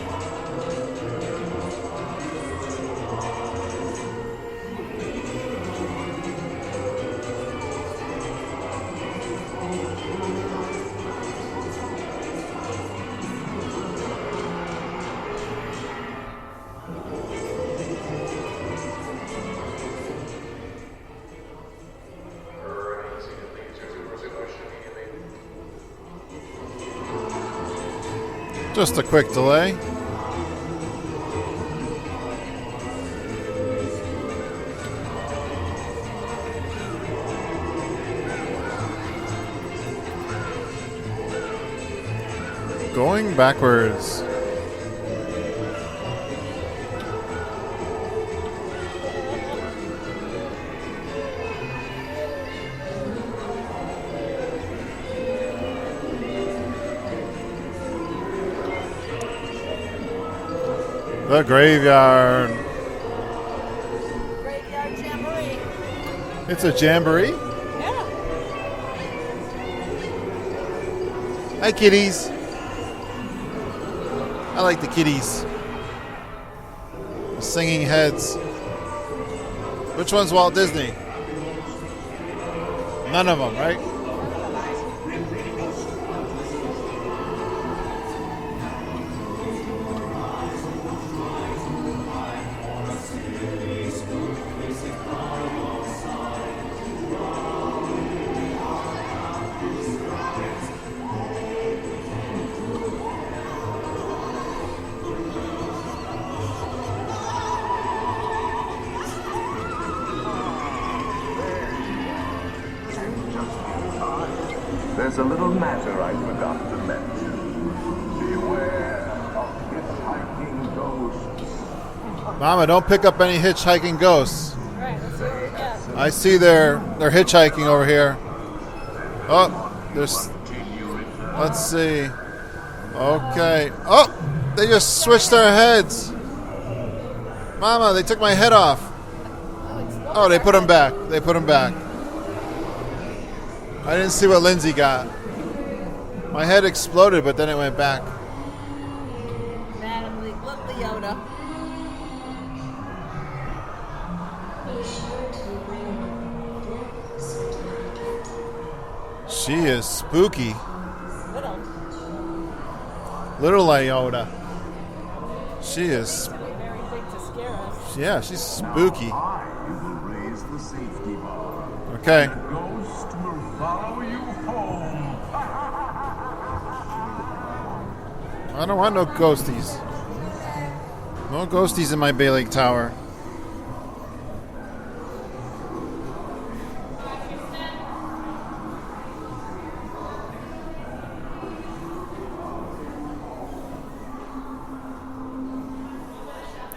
Just a quick delay. Going backwards. The graveyard. Graveyard jamboree. It's a jamboree? Yeah. Hi, kitties. I like the kitties. The singing heads. Which one's Walt Disney? None of them, right? There's a little matter I forgot to mention. Beware of hitchhiking ghosts. Mama, don't pick up any hitchhiking ghosts. All right, let's see what we got. I see they're hitchhiking over here. Oh, there's. Let's see. Okay. Oh, they just switched their heads. Mama, they took my head off. Oh, they put them back. They put them back. I didn't see what Lindsay got. My head exploded, but then it went back. Madam Leota. She is spooky. Little. Little Iota. She is. Very big to scare us. Yeah, she's spooky. I will raise the safety bar. Okay. Ghost will follow you home. I don't want no ghosties. No ghosties in my Bay Lake Tower.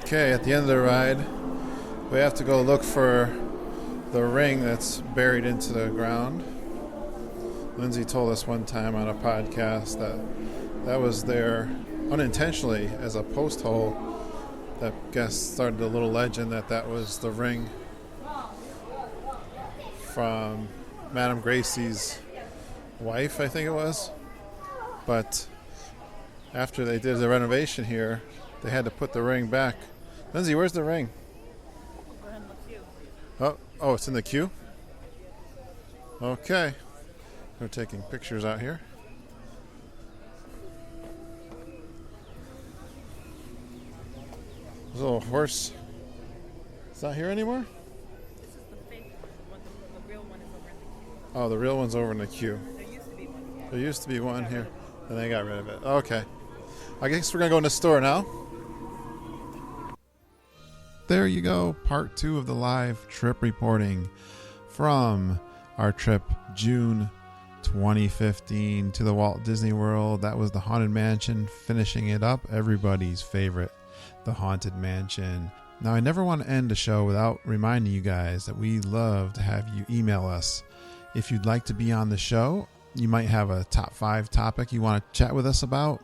Okay, at the end of the ride, we have to go look for the ring that's buried into the ground. Lindsay told us one time on a podcast that was there unintentionally as a post hole. That guest started a little legend that was the ring from Madame Gracie's wife, I think it was. But after they did the renovation here, they had to put the ring back. Lindsay, where's the ring? Go ahead and look you. Oh, it's in the queue? Okay. We're taking pictures out here. This little horse. It's not here anymore? This is the fake one. The real one is over in the queue. Oh, the real one's over in the queue. There used to be one. There used to be one here, and they got rid of it. Okay. I guess we're going to go in the store now. There you go. Part 2 of the live trip reporting from our trip June 2015 to the Walt Disney World. That was the Haunted Mansion, finishing it up. Everybody's favorite, the Haunted Mansion. Now, I never want to end a show without reminding you guys that we love to have you email us. If you'd like to be on the show, you might have a top 5 topic you want to chat with us about,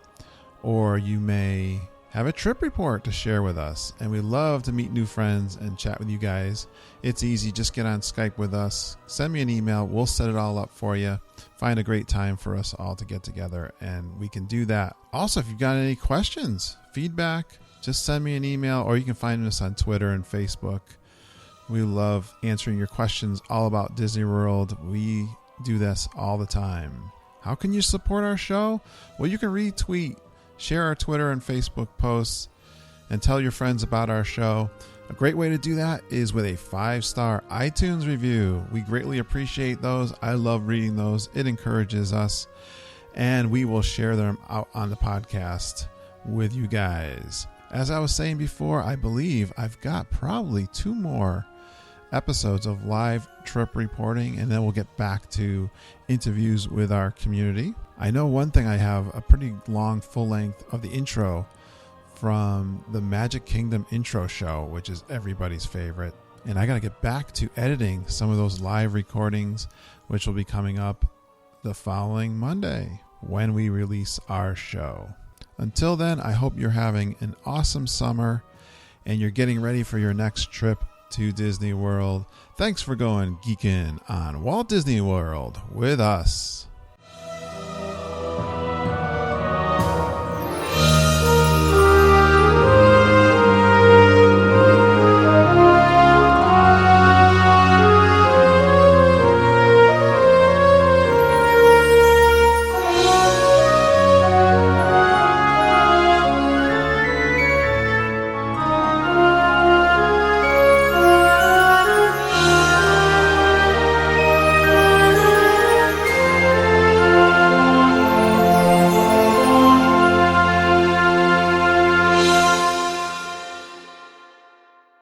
or you may have a trip report to share with us. And we love to meet new friends and chat with you guys. It's easy. Just get on Skype with us. Send me an email. We'll set it all up for you. Find a great time for us all to get together, and we can do that. Also, if you've got any questions, feedback, just send me an email, or you can find us on Twitter and Facebook. We love answering your questions all about Disney World. We do this all the time. How can you support our show? Well, you can retweet, share our Twitter and Facebook posts, and tell your friends about our show. A great way to do that is with a 5-star iTunes review. We greatly appreciate those. I love reading those. It encourages us, and we will share them out on the podcast with you guys. As I was saying before, I believe I've got probably 2 more episodes of live trip reporting, and then we'll get back to interviews with our community. I know one thing, I have a pretty long full length of the intro from the Magic Kingdom intro show, which is everybody's favorite. And I got to get back to editing some of those live recordings, which will be coming up the following Monday when we release our show. Until then, I hope you're having an awesome summer and you're getting ready for your next trip to Disney World. Thanks for going Geekin on Walt Disney World with us.